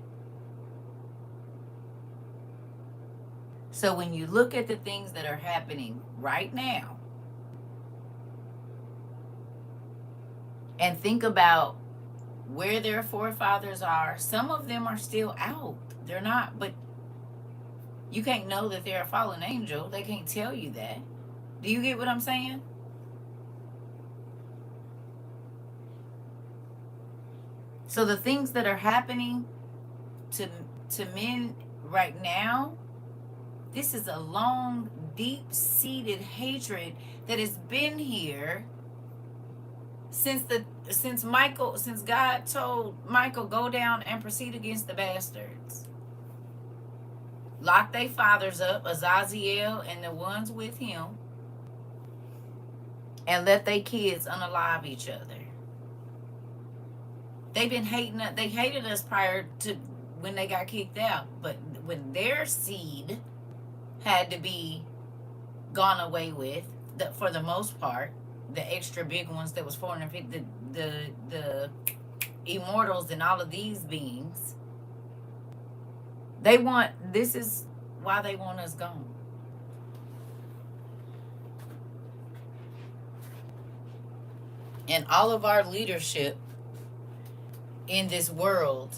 Speaker 1: So when you look at the things that are happening right now and think about where their forefathers are, some of them are still out. They're not, but you can't know that they're a fallen angel. They can't tell you that. Do you get what I'm saying? So the things that are happening to men right now, this is a long, deep-seated hatred that has been here since God told Michael, go down and proceed against the bastards. Lock their fathers up, Azaziel and the ones with him, and let their kids unalive each other. They've been hating us. They hated us prior to when they got kicked out, but when their seed had to be gone away with, for the most part, the extra big ones that was 450, the immortals and all of these beings, this is why they want us gone. And all of our leadership in this world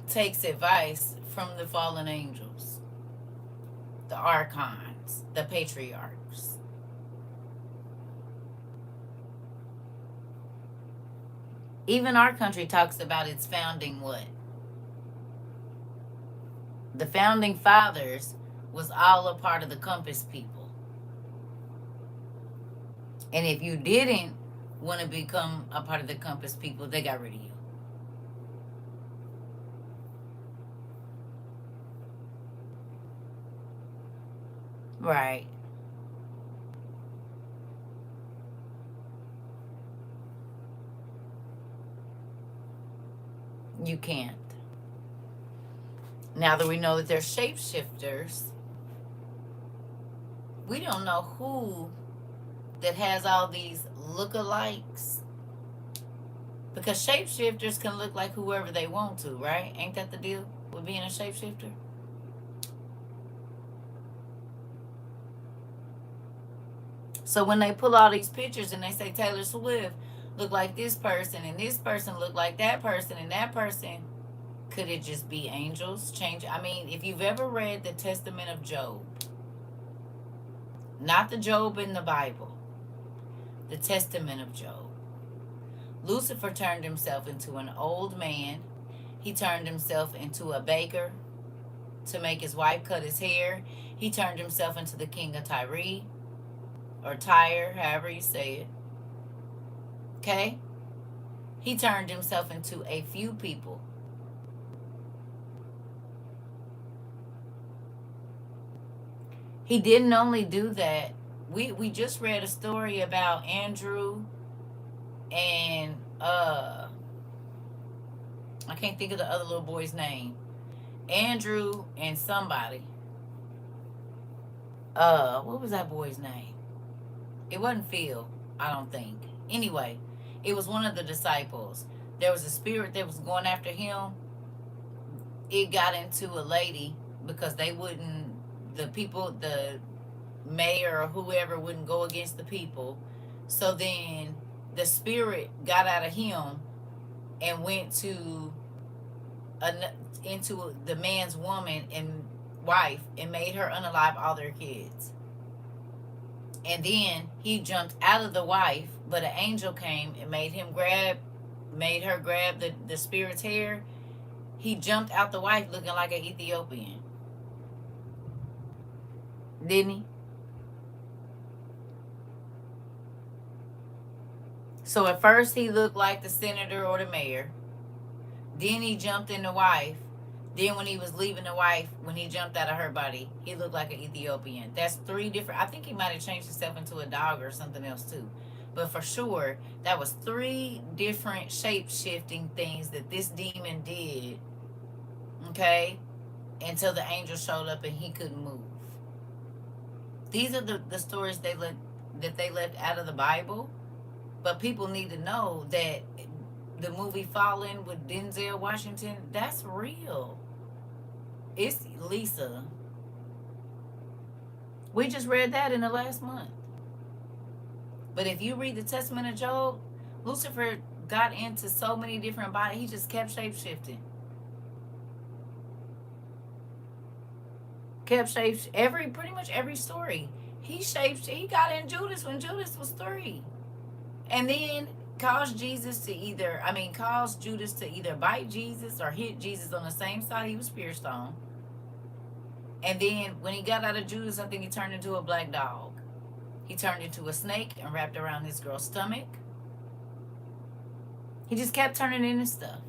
Speaker 1: takes advice from the fallen angels, the archons, the patriarchs. Even our country talks about its founding what? The founding fathers was all a part of the Compass people. And if you didn't want to become a part of the Compass people, they got rid of you. Right. You can't. Now that we know that they're shapeshifters, we don't know who that has all these lookalikes. Because shapeshifters can look like whoever they want to, right? Ain't that the deal with being a shapeshifter? So when they pull all these pictures and they say Taylor Swift look like this person and this person look like that person and that person, could it just be angels change? I mean, if you've ever read the Testament of Job, not the Job in the Bible, the Testament of Job, Lucifer turned himself into an old man. He turned himself into a baker to make his wife cut his hair. He turned himself into the king of Tyre, or Tyre, however you say it. Okay? He turned himself into a few people. He didn't only do that. We just read a story about Andrew and I can't think of the other little boy's name. Andrew and somebody. What was that boy's name? It wasn't Phil, I don't think. Anyway, it was one of the disciples. There was a spirit that was going after him. It got into a lady because they wouldn't, the mayor or whoever wouldn't go against the people. So then the spirit got out of him and went to into the man's woman and wife and made her unalive all their kids. And then he jumped out of the wife, but an angel came and made her grab the spirit's hair. He jumped out the wife looking like an Ethiopian. Didn't he? So at first he looked like the senator or the mayor. Then he jumped in the wife. Then when he was leaving the wife, when he jumped out of her body, he looked like an Ethiopian. That's three different. I think he might have changed himself into a dog or something else too. But for sure, that was three different shape-shifting things that this demon did. Okay? Until the angel showed up and he couldn't move. These are the stories that they left out of the Bible. But people need to know that the movie Fallen with Denzel Washington, that's real. It's Lisa. We just read that in the last month. But if you read the Testament of Job, Lucifer got into so many different bodies. He just kept shape-shifting. Pretty much every story. He got in Judas when Judas was 3. And then caused Judas to either bite Jesus or hit Jesus on the same side he was pierced on. And then when he got out of Judas, I think he turned into a black dog. He turned into a snake and wrapped around this girl's stomach. He just kept turning into stuff.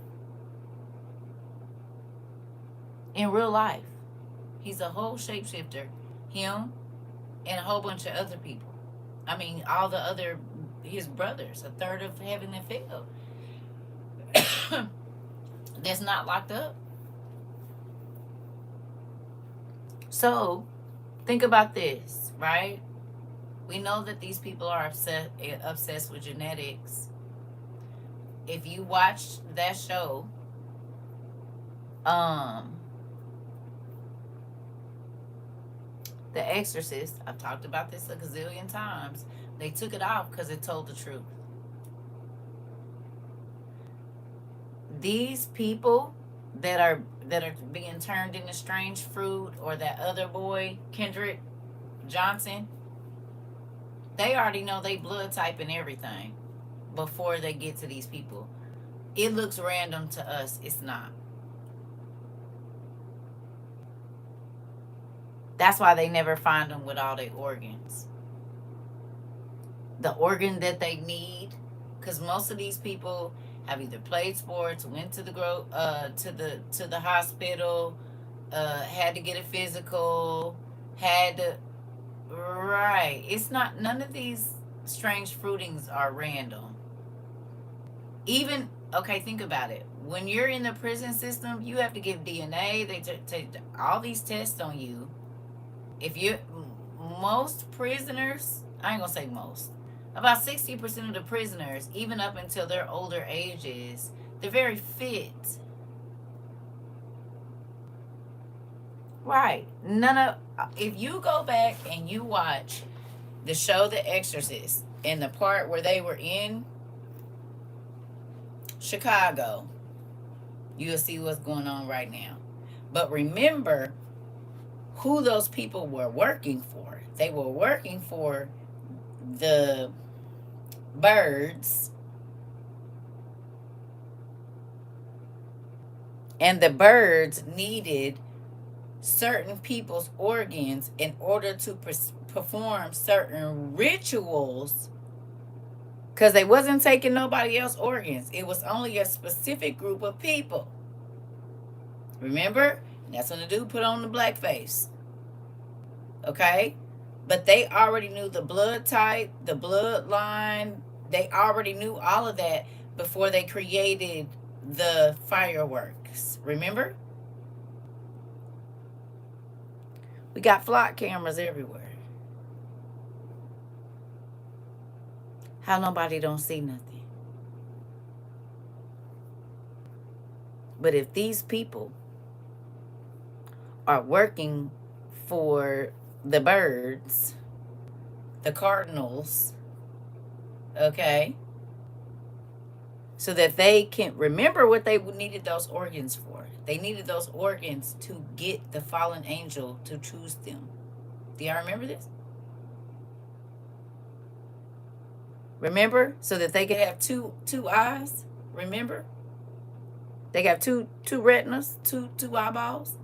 Speaker 1: In real life. He's a whole shapeshifter. Him and a whole bunch of other people. I mean, all the other, his brothers, a third of heaven that fell. That's not locked up. So, think about this, right? We know that these people are obsessed with genetics. If you watched that show, The Exorcist, I've talked about this a gazillion times. They took it off because it told the truth. These people that are being turned into strange fruit, or that other boy, Kendrick Johnson, they already know they blood type and everything before they get to these people. It looks random to us. It's not. That's why they never find them with all their organs. The organ that they need, because most of these people have either played sports, went to the hospital, had to get a physical, right. It's not, none of these strange fruitings are random. Even, okay, think about it. When you're in the prison system, you have to give DNA. They take all these tests on you. Most prisoners, I ain't gonna say most, about 60% of the prisoners, even up until their older ages, they're very fit. Right. If you go back and you watch the show The Exorcist, and the part where they were in Chicago, you'll see what's going on right now. But remember who those people were working for. They were working for the birds, and the birds needed certain people's organs in order to perform certain rituals, because they wasn't taking nobody else's organs. It was only a specific group of people. Remember? That's when the dude put on the blackface. Okay? But they already knew the blood type, the bloodline. They already knew all of that before they created the fireworks. Remember? We got flock cameras everywhere. How nobody don't see nothing? But if these people are working for the birds, the Cardinals, okay, so that they can remember what they needed those organs for. They needed those organs to get the fallen angel to choose them. Do y'all remember this? Remember? So that they could have two eyes. Remember? They got two retinas, two eyeballs.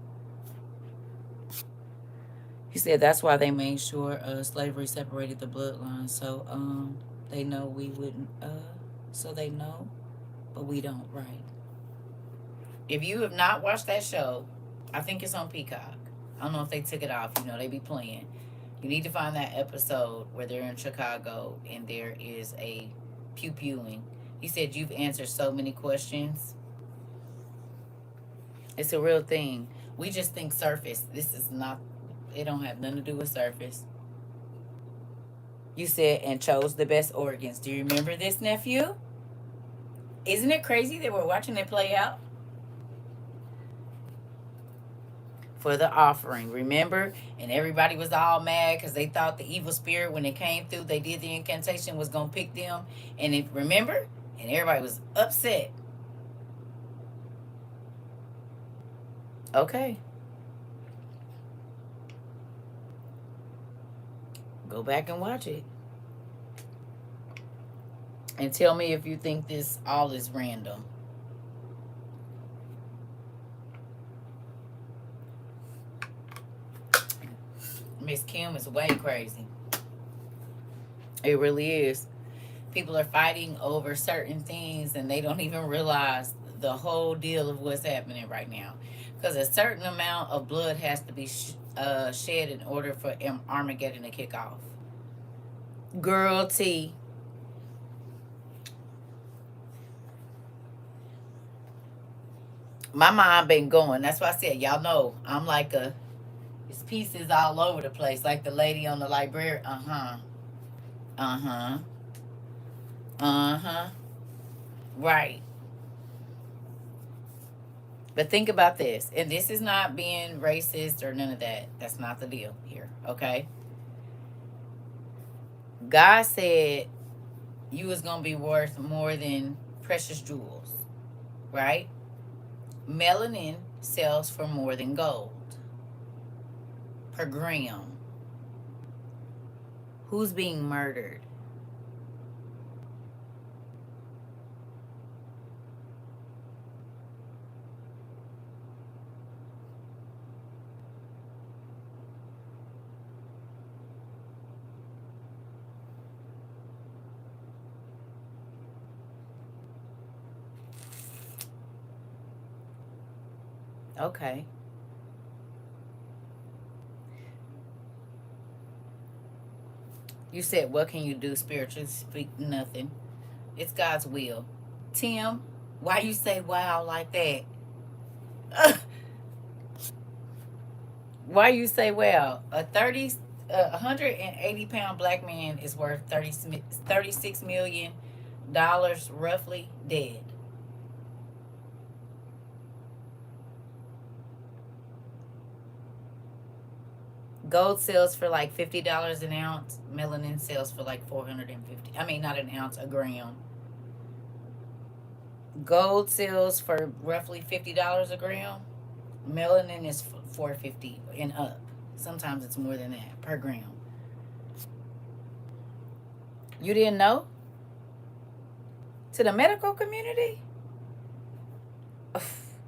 Speaker 1: He said that's why they made sure slavery separated the bloodline, so they know we wouldn't so they know, but we don't, right? If you have not watched that show, I think it's on Peacock. I don't know if they took it off. You know, they be playing. You need to find that episode where they're in Chicago and there is a pew-pewing. He said, you've answered so many questions. It's a real thing. We just think surface. This is not, it don't have nothing to do with surface. You said, and chose the best organs. Do you remember this, nephew? Isn't it crazy that we're watching it play out? For the offering, remember? And everybody was all mad because they thought the evil spirit, when it came through, they did the incantation, was going to pick them. And it, remember? And everybody was upset. Okay. Go back and watch it. And tell me if you think this all is random. Miss Kim is way crazy. It really is. People are fighting over certain things and they don't even realize the whole deal of what's happening right now. Because a certain amount of blood has to be shed in order for Armageddon to kick off. Girl T. My mind been going. That's why I said, y'all know, I'm like it's pieces all over the place. Like the lady on the library. Uh-huh. Uh-huh. Uh-huh. Right. But think about this. And this is not being racist or none of that. That's not the deal here. Okay? God said you was going to be worth more than precious jewels. Right? Melanin sells for more than gold per gram. Who's being murdered? Okay. You said, what can you do spiritually? Speak nothing. It's God's will. Tim, why you say wow like that? Why you say wow? A 180-pound black man is worth $36 million roughly dead. Gold sells for like $50 an ounce. Melanin sells for like 450. I mean, not an ounce, a gram. Gold sells for roughly $50 a gram. Melanin is 450 and up. Sometimes it's more than that per gram. You didn't know? To the medical community?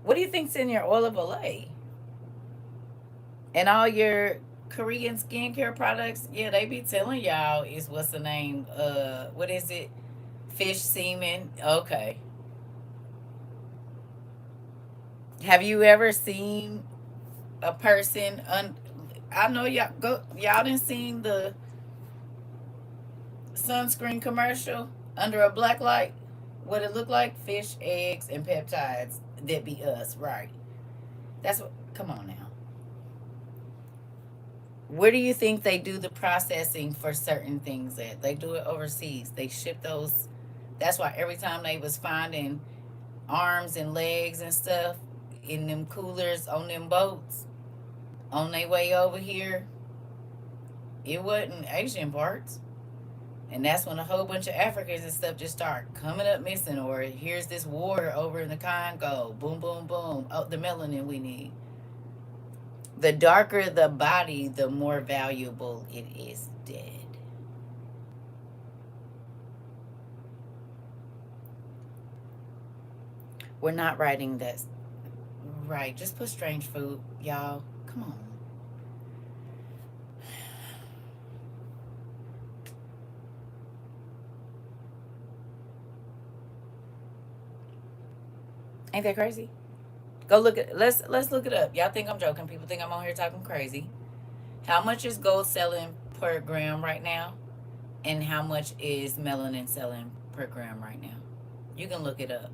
Speaker 1: What do you think's in your oil of Olay? And all your Korean skincare products? Yeah, they be telling y'all is what's the name? What is it? Fish semen. Okay. Have you ever seen a person? I know y'all didn't seen the sunscreen commercial under a black light. What it look like? Fish, eggs, and peptides. That be us, right? That's what. Come on now. Where do you think they do the processing for certain things at? They do it overseas. They ship those. That's why every time they was finding arms and legs and stuff in them coolers on them boats on their way over here, It wasn't Asian parts. And that's when a whole bunch of Africans and stuff just start coming up missing. Or here's this war over in the Congo. Boom, boom, boom. Oh, the melanin we need. The darker the body, the more valuable it is dead. We're not writing that right. Just put strange food, y'all. Come on. Ain't that crazy? Go look at let's look it up. Y'all think I'm joking. People think I'm on here talking crazy. How much is gold selling per gram right now? And how much is melanin selling per gram right now? You can look it up.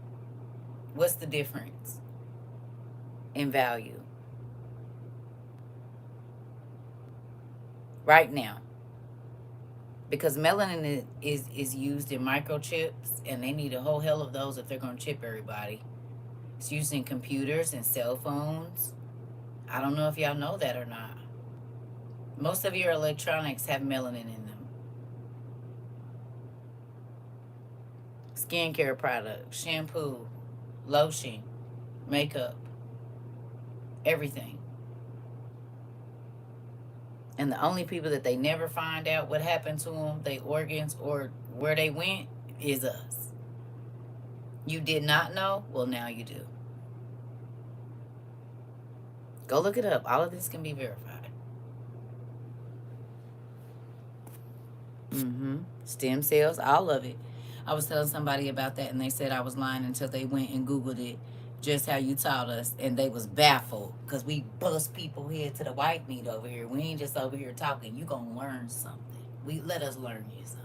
Speaker 1: What's the difference in value right now? Because melanin is used in microchips, and they need a whole hell of those if they're going to chip everybody. It's used in computers and cell phones. I don't know if y'all know that or not. Most of your electronics have melanin in them. Skincare products, shampoo, lotion, makeup, everything. And the only people that they never find out what happened to them, their organs, or where they went, is us. You did not know? Well, now you do. Go look it up. All of this can be verified. Stem cells, all of it. I was telling somebody about that, and they said I was lying until they went and Googled it, just how you taught us, and they was baffled because we bust people head to the white meat over here. We ain't just over here talking. You gonna learn something. We let us learn you something.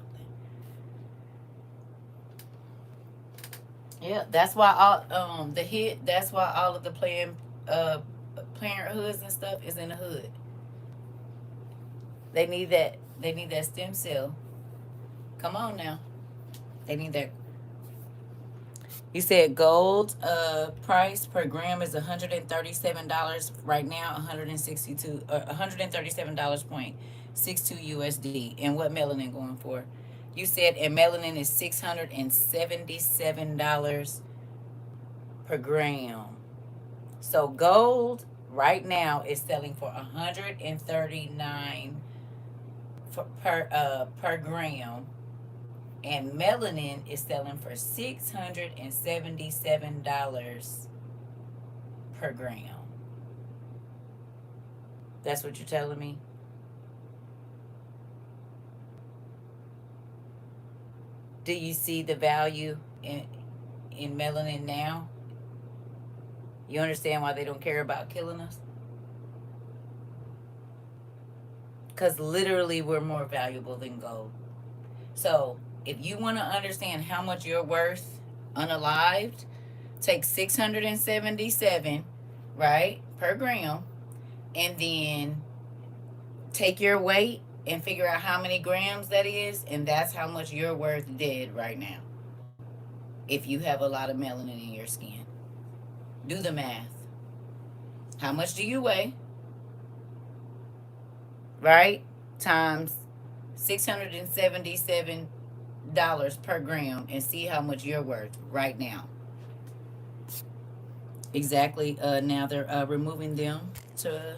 Speaker 1: Yeah, that's why all the hit. That's why all of the parenthoods and stuff is in the hood. They need that. They need that stem cell. Come on now. They need that. You said gold price per gram is $137 right now. $137.62 USD. And what melanin going for? You said and melanin is $677 per gram. So gold right now is selling for $139 per gram, and melanin is selling for $677 per gram. That's what you're telling me? Do you see the value in melanin now? You understand why they don't care about killing us? Because literally we're more valuable than gold. So if you want to understand how much you're worth unalived, take 677, right, per gram, and then take your weight and figure out how many grams that is, and that's how much you're worth dead right now. If you have a lot of melanin in your skin. Do the math. How much do you weigh? Right? Times $677 per gram, and see how much you're worth right now. Exactly. Now they're removing them to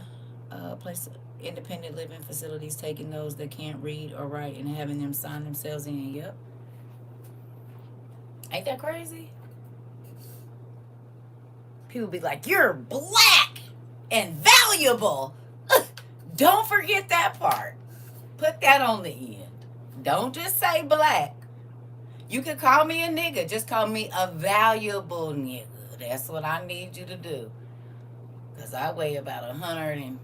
Speaker 1: place independent living facilities, taking those that can't read or write and having them sign themselves in. Yep. Ain't that crazy? People be like, you're black and valuable. Don't forget that part. Put that on the end. Don't just say black. You can call me a nigga. Just call me a valuable nigga. That's what I need you to do. Because I weigh about 100 and...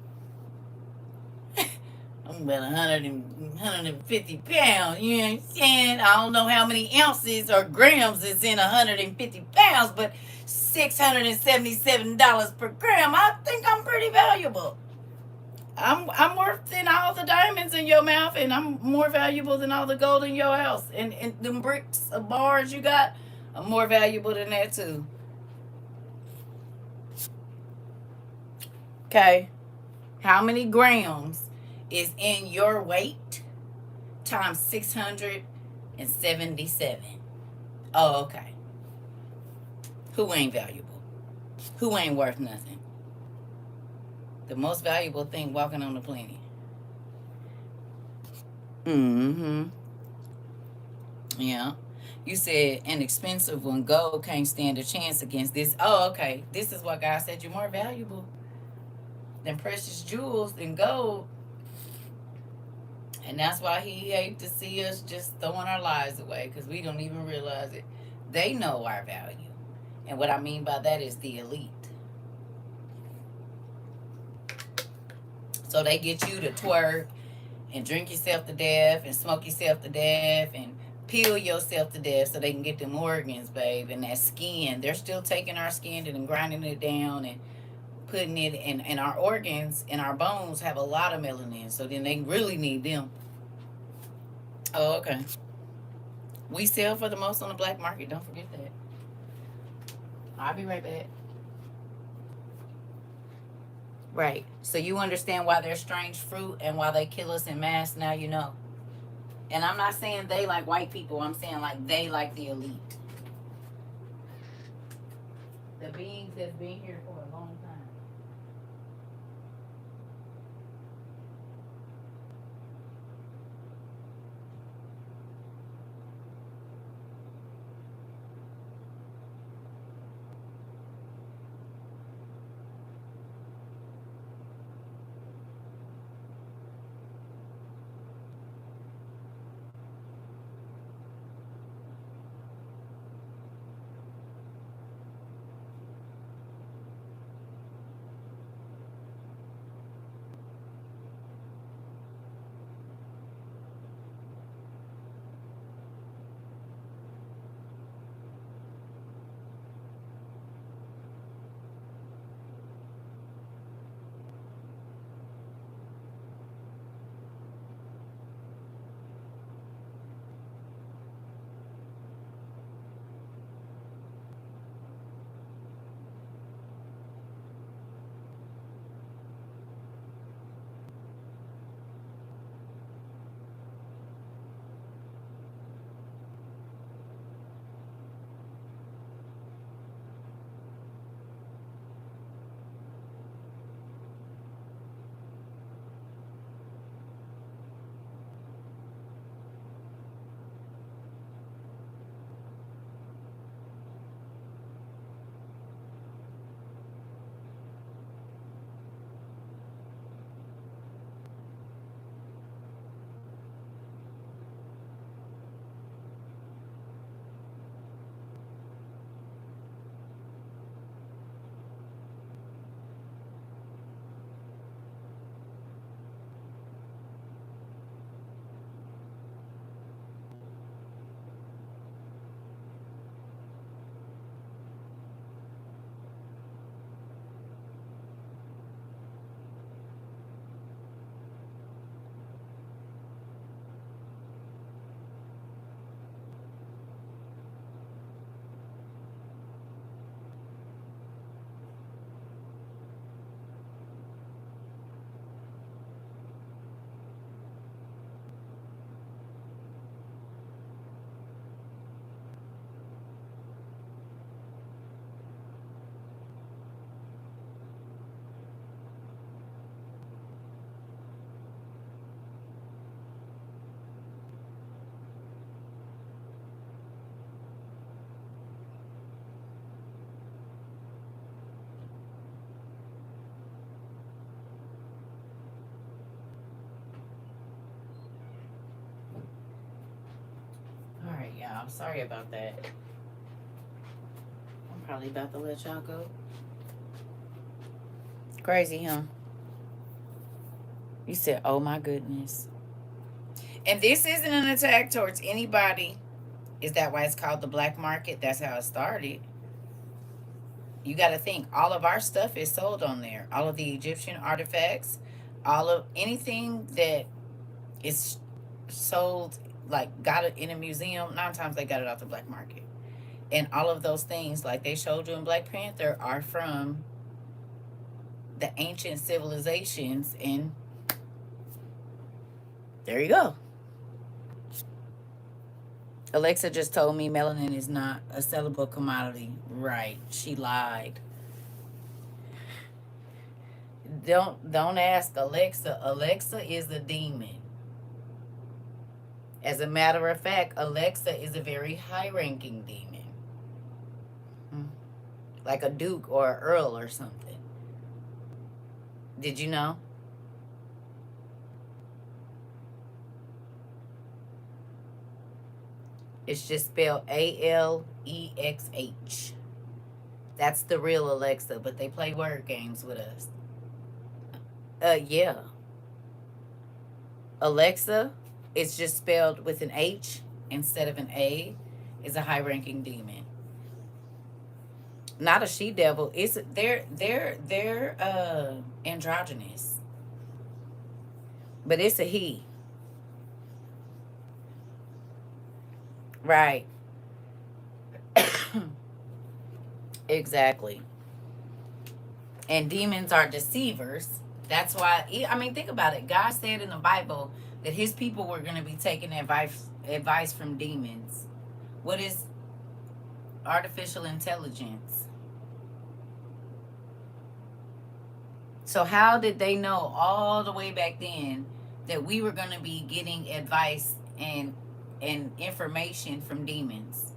Speaker 1: I'm about 150 pounds. You know what I'm saying? I don't know how many ounces or grams is in 150 pounds, but $677 per gram, I think I'm pretty valuable. I'm worth than all the diamonds in your mouth, and I'm more valuable than all the gold in your house. And them bricks of bars you got, I'm more valuable than that too. Okay. How many grams is in your weight times 677. Oh, okay. Who ain't valuable? Who ain't worth nothing? The most valuable thing walking on the planet. Mm-hmm. Yeah. You said an expensive one, gold can't stand a chance against this. Oh, okay. This is what God said, you're more valuable than precious jewels and gold. And that's why he hate to see us just throwing our lives away, because we don't even realize it. They know our value. And what I mean by that is the elite. So they get you to twerk and drink yourself to death and smoke yourself to death and peel yourself to death so they can get them organs, babe. And that skin, they're still taking our skin and grinding it down and putting it in. And our organs and our bones have a lot of melanin, so then they really need them. Oh, okay. We sell for the most on the black market. Don't forget that. I'll be right back. Right. So you understand why they're strange fruit and why they kill us in mass. Now you know. And I'm not saying they like white people. I'm saying like they like the elite. The beings that's been here for a long time. All right, y'all. I'm sorry about that. I'm probably about to let y'all go. Crazy, huh? You said, oh my goodness. And this isn't an attack towards anybody. Is that why it's called the black market? That's how it started. You got to think, all of our stuff is sold on there. All of the Egyptian artifacts, all of anything that is sold, like got it in a museum, 9 times they got it off the black market. And all of those things, like they showed you in Black Panther, are from the ancient civilizations. And There you go. Alexa just told me melanin is not a sellable commodity. Right. She lied. Don't ask Alexa. Alexa is a demon. As a matter of fact, Alexa is a very high-ranking demon. Like a duke or an earl or something. Did you know? It's just spelled Alexh. That's the real Alexa, but they play word games with us. Yeah. Alexa, it's just spelled with an H instead of an A, is a high-ranking demon. Not a she devil. It's they're androgynous, but it's a he. Right. Exactly. And demons are deceivers. That's why, I mean, think about it. God said in the Bible that his people were going to be taking advice from demons. What is artificial intelligence? So how did they know all the way back then that we were going to be getting advice and information from demons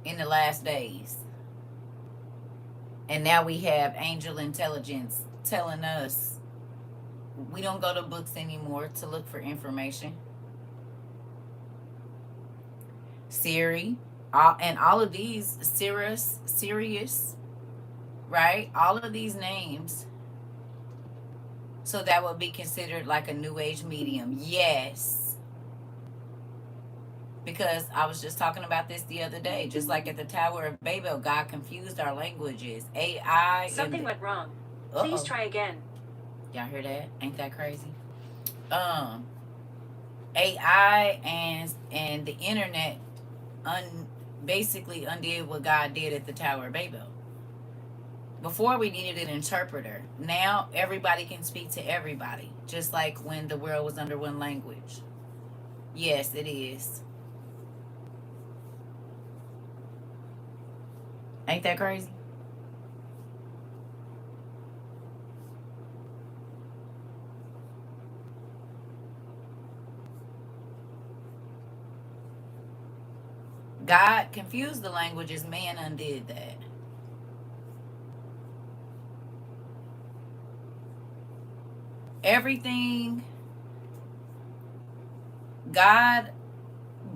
Speaker 1: in the last days? And now we have angel intelligence telling us we don't go to books anymore to look for information. Siri, and all of these, Sirius, right? All of these names. So that would be considered like a new age medium. Yes. Because I was just talking about this the other day. Just like at the Tower of Babel, God confused our languages. AI.
Speaker 2: Something went wrong. Please try again.
Speaker 1: Y'all hear that? Ain't that crazy? AI and the internet basically undid what God did at the Tower of Babel. Before we needed an interpreter. Now everybody can speak to everybody. Just like when the world was under one language. Yes, it is. Ain't that crazy? God confused the languages. Man undid that. Everything God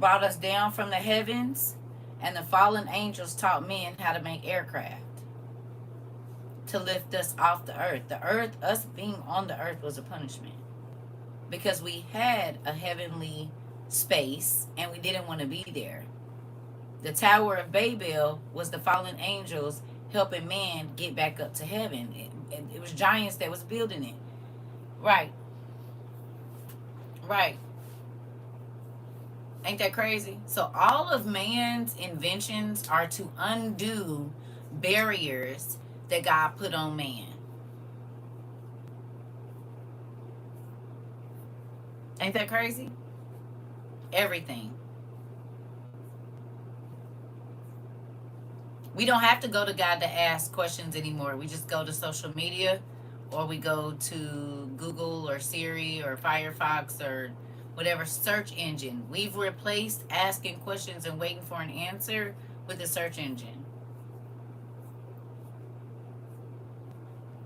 Speaker 1: brought us down from the heavens, and the fallen angels taught men how to make aircraft to lift us off the earth. The earth, us being on the earth, was a punishment because we had a heavenly space and we didn't want to be there. The Tower of Babel was the fallen angels helping man get back up to heaven. It was giants that was building it. Right. Right. Ain't that crazy? So all of man's inventions are to undo barriers that God put on man. Ain't that crazy? Everything. We don't have to go to God to ask questions anymore. We just go to social media, or we go to Google or Siri or Firefox or whatever search engine. We've replaced asking questions and waiting for an answer with a search engine.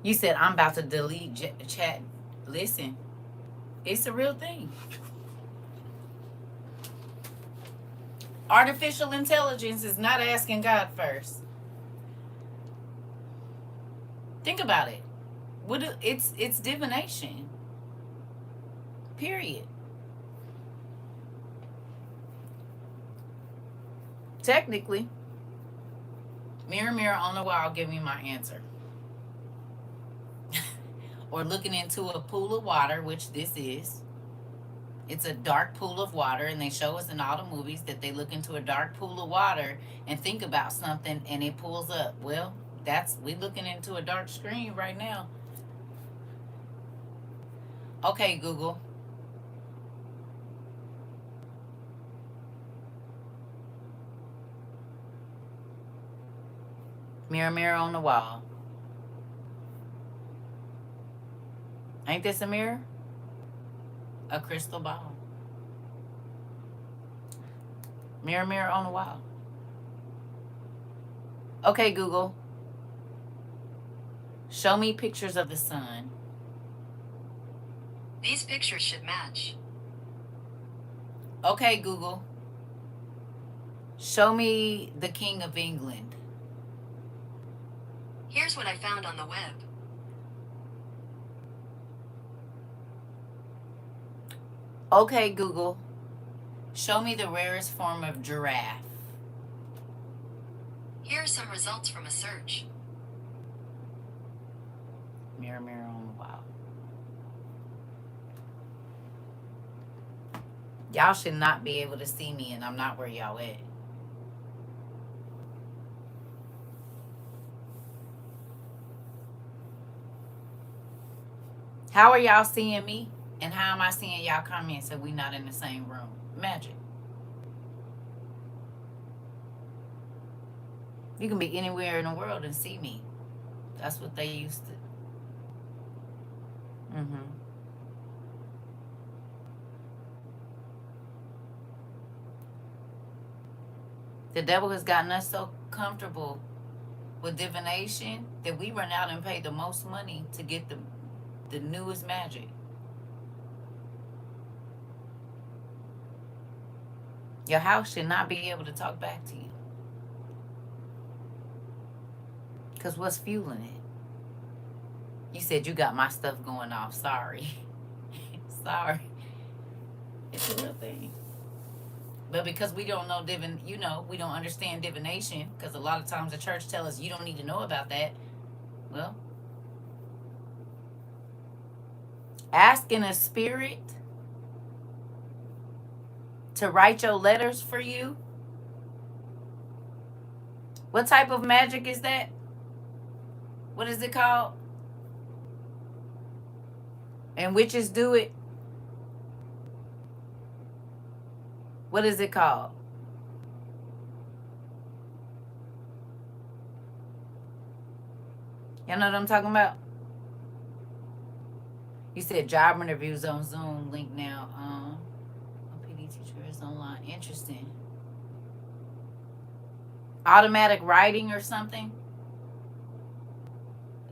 Speaker 1: You said, I'm about to delete chat. Listen, it's a real thing. Artificial intelligence is not asking God first. Think about it. It's divination. Period. Technically, mirror, mirror on the wall, give me my answer. Or looking into a pool of water, which this is. It's a dark pool of water, and they show us in all the movies that they look into a dark pool of water and think about something, and it pulls up. Well, we looking into a dark screen right now. Okay, Google. Mirror, mirror on the wall. Ain't this a mirror? A crystal ball. Mirror, mirror on the wall. Okay, Google. Show me pictures of the sun.
Speaker 3: These pictures should match.
Speaker 1: Okay, Google. Show me the King of England.
Speaker 3: Here's what I found on the web.
Speaker 1: Okay, Google. Show me the rarest form of giraffe.
Speaker 3: Here are some results from a search.
Speaker 1: Mirror, mirror on the wall. Y'all should not be able to see me, and I'm not where y'all at. How are y'all seeing me? And how am I seeing y'all comments if we not in the same room? Magic. You can be anywhere in the world and see me. That's what they used to. The devil has gotten us so comfortable with divination that we run out and pay the most money to get the newest magic. Your house should not be able to talk back to you. Because what's fueling it? You said you got my stuff going off. Sorry. Sorry. It's a real thing. But because we don't know we don't understand divination, because a lot of times the church tell us you don't need to know about that. Well, asking a spirit to write your letters for you. What type of magic is that? What is it called? And witches do it. What is it called? Y'all know what I'm talking about? You said job interviews on Zoom. Link now. PD teacher is online. Interesting. Automatic writing or something?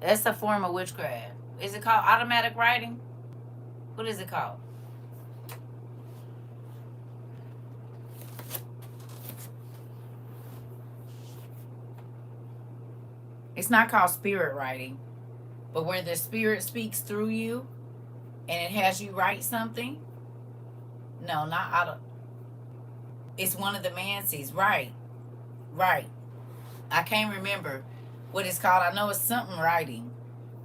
Speaker 1: That's a form of witchcraft. Is it called automatic writing? What is it called? It's not called spirit writing, but where the spirit speaks through you and it has you write something. No, not auto. It's one of the Mancy's. Right. I can't remember what it's called. I know it's something writing.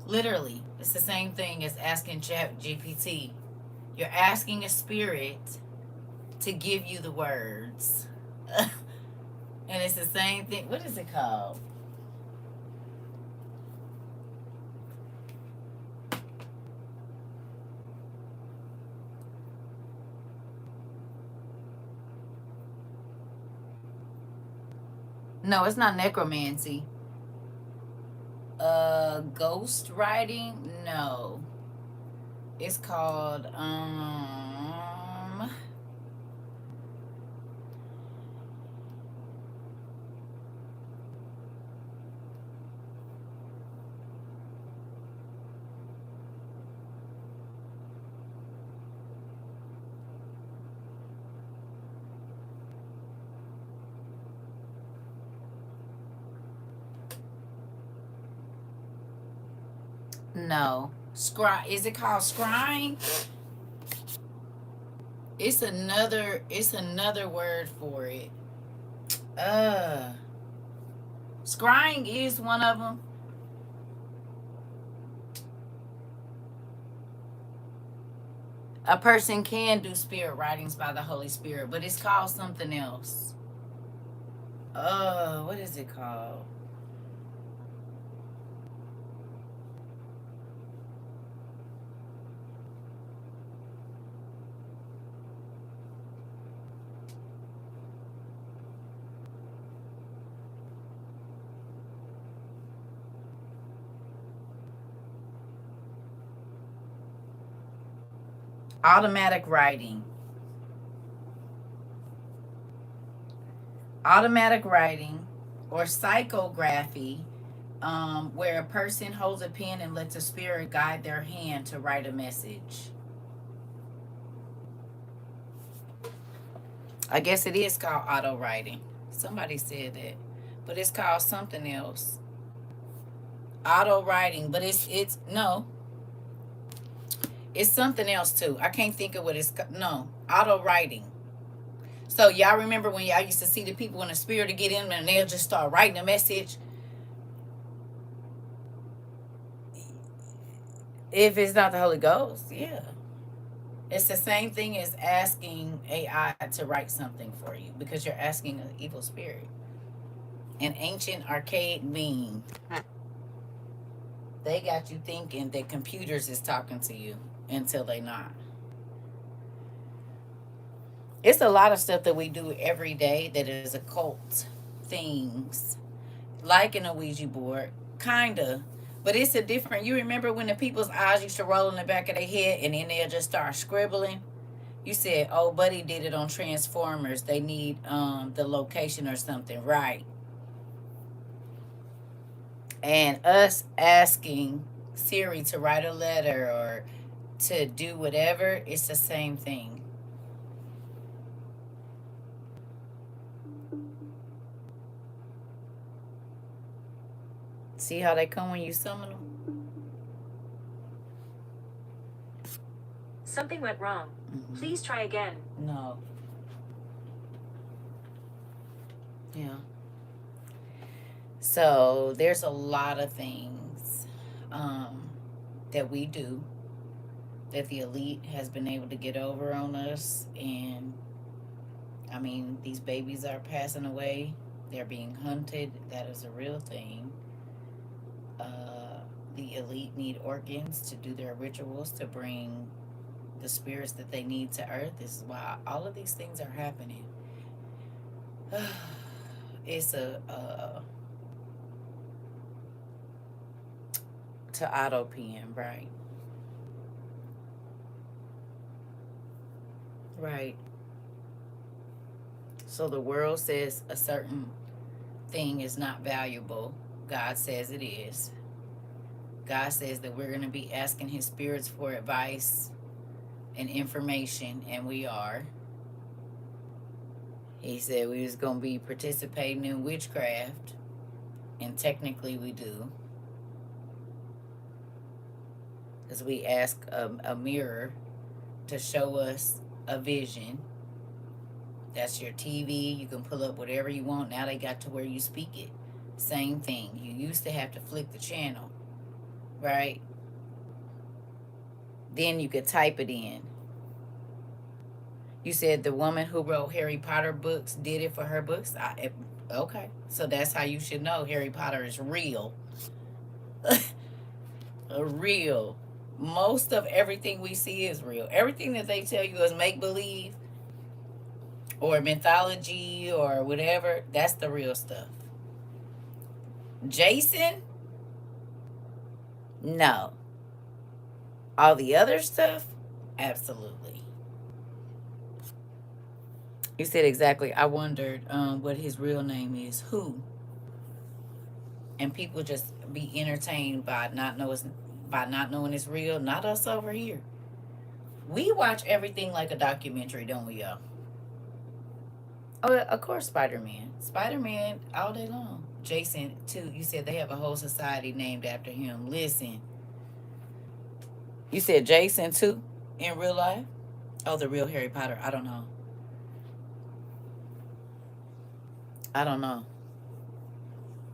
Speaker 1: Literally, it's the same thing as asking ChatGPT. You're asking a spirit to give you the words. And it's the same thing. What is it called? No, it's not necromancy. Ghost writing? No. It's called no. Is it called scrying? It's another word for it. Scrying is one of them. A person can do spirit writings by the Holy Spirit, but it's called something else. What is it called? Automatic writing. Automatic writing or psychography, where a person holds a pen and lets a spirit guide their hand to write a message. I guess it is called auto writing. Somebody said that, but it's called something else. Auto writing, but it's no, it's something else too. I can't think of what it's no auto writing. So y'all remember when y'all used to see the people in the spirit to get in and they'll just start writing a message. If it's not the Holy Ghost, yeah. It's the same thing as asking AI to write something for you because you're asking an evil spirit, an ancient archaic being. They got you thinking that computers is talking to you until they not. It's a lot of stuff that we do every day that is occult things, like in a Ouija board, kinda. But it's a different. You remember when the people's eyes used to roll in the back of their head and then they'll just start scribbling? You said, "Oh, buddy did it on Transformers. They need the location or something, right?" And us asking Siri to write a letter or to do whatever, it's the same thing. See how they come when you summon them?
Speaker 2: Something went wrong.
Speaker 1: Mm-hmm.
Speaker 2: Please try again.
Speaker 1: No. Yeah. So there's a lot of things that we do that the elite has been able to get over on us. And I mean, these babies are passing away. They're being hunted. That is a real thing. The elite need organs to do their rituals to bring the spirits that they need to earth. This is why all of these things are happening. It's to auto pen, right? Right. So the world says a certain thing is not valuable. God says it is. God says that we're going to be asking his spirits for advice and information, and we are. He said we was going to be participating in witchcraft, and technically we do. Because we ask a mirror to show us a vision. That's your TV. You can pull up whatever you want. Now they got to where you speak it. Same thing. You used to have to flick the channel, right? Then you could type it in. You said the woman who wrote Harry Potter books did it for her books. Okay, so that's how you should know Harry Potter is real. Real. Most of everything we see is real. Everything that they tell you is make believe or mythology or whatever, that's the real stuff. Jason? No. All the other stuff? Absolutely. You said exactly. I wondered what his real name is. Who? And people just be entertained by not knowing it's real. Not us over here. We watch everything like a documentary, don't we, y'all? Oh, of course, Spider-Man. Spider-Man all day long. Jason, too. You said they have a whole society named after him. Listen. You said Jason, too, in real life? Oh, the real Harry Potter. I don't know. I don't know.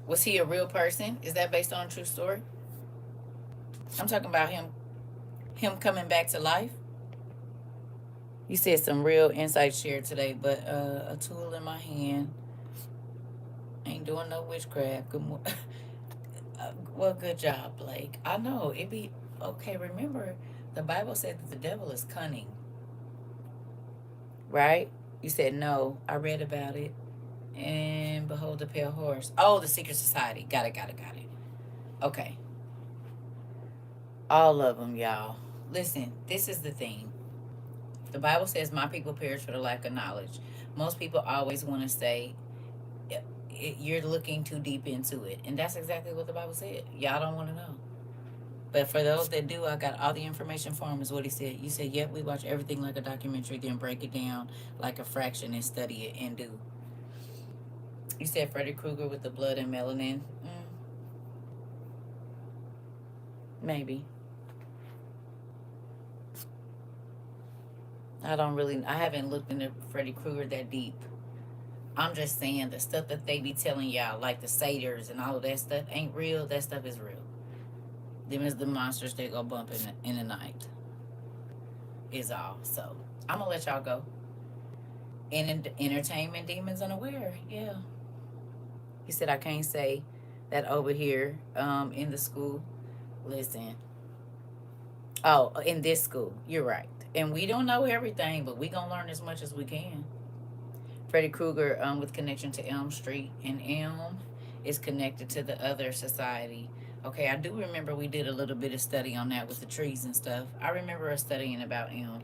Speaker 1: Was he a real person? Is that based on a true story? I'm talking about him coming back to life. You said some real insight shared today, but a tool in my hand. Ain't doing no witchcraft. Good morning. Well, good job, Blake. I know it be okay. Remember, the Bible said that the devil is cunning, right? You said no. I read about it, and behold, the pale horse. Oh, the secret society. Got it. Okay, all of them, y'all. Listen, this is the thing. The Bible says, my people perish for the lack of knowledge. Most people always want to say, you're looking too deep into it. And that's exactly what the Bible said. Y'all don't want to know. But for those that do, I got all the information for them, is what he said. You said, yep, we watch everything like a documentary, then break it down like a fraction and study it and do. You said Freddy Krueger with the blood and melanin. Maybe. I haven't looked into Freddy Krueger that deep. I'm just saying the stuff that they be telling y'all, like the satyrs and all of that stuff, ain't real. That stuff is real. Them is the monsters that go bump in the night. Is all. So I'm gonna let y'all go. And entertainment demons unaware. Yeah. He said I can't say that over here in the school. Listen. Oh, in this school. You're right. And we don't know everything, but we gonna learn as much as we can. Freddy Krueger with connection to Elm Street, and Elm is connected to the other society. Okay, I do remember we did a little bit of study on that with the trees and stuff. I remember us studying about Elm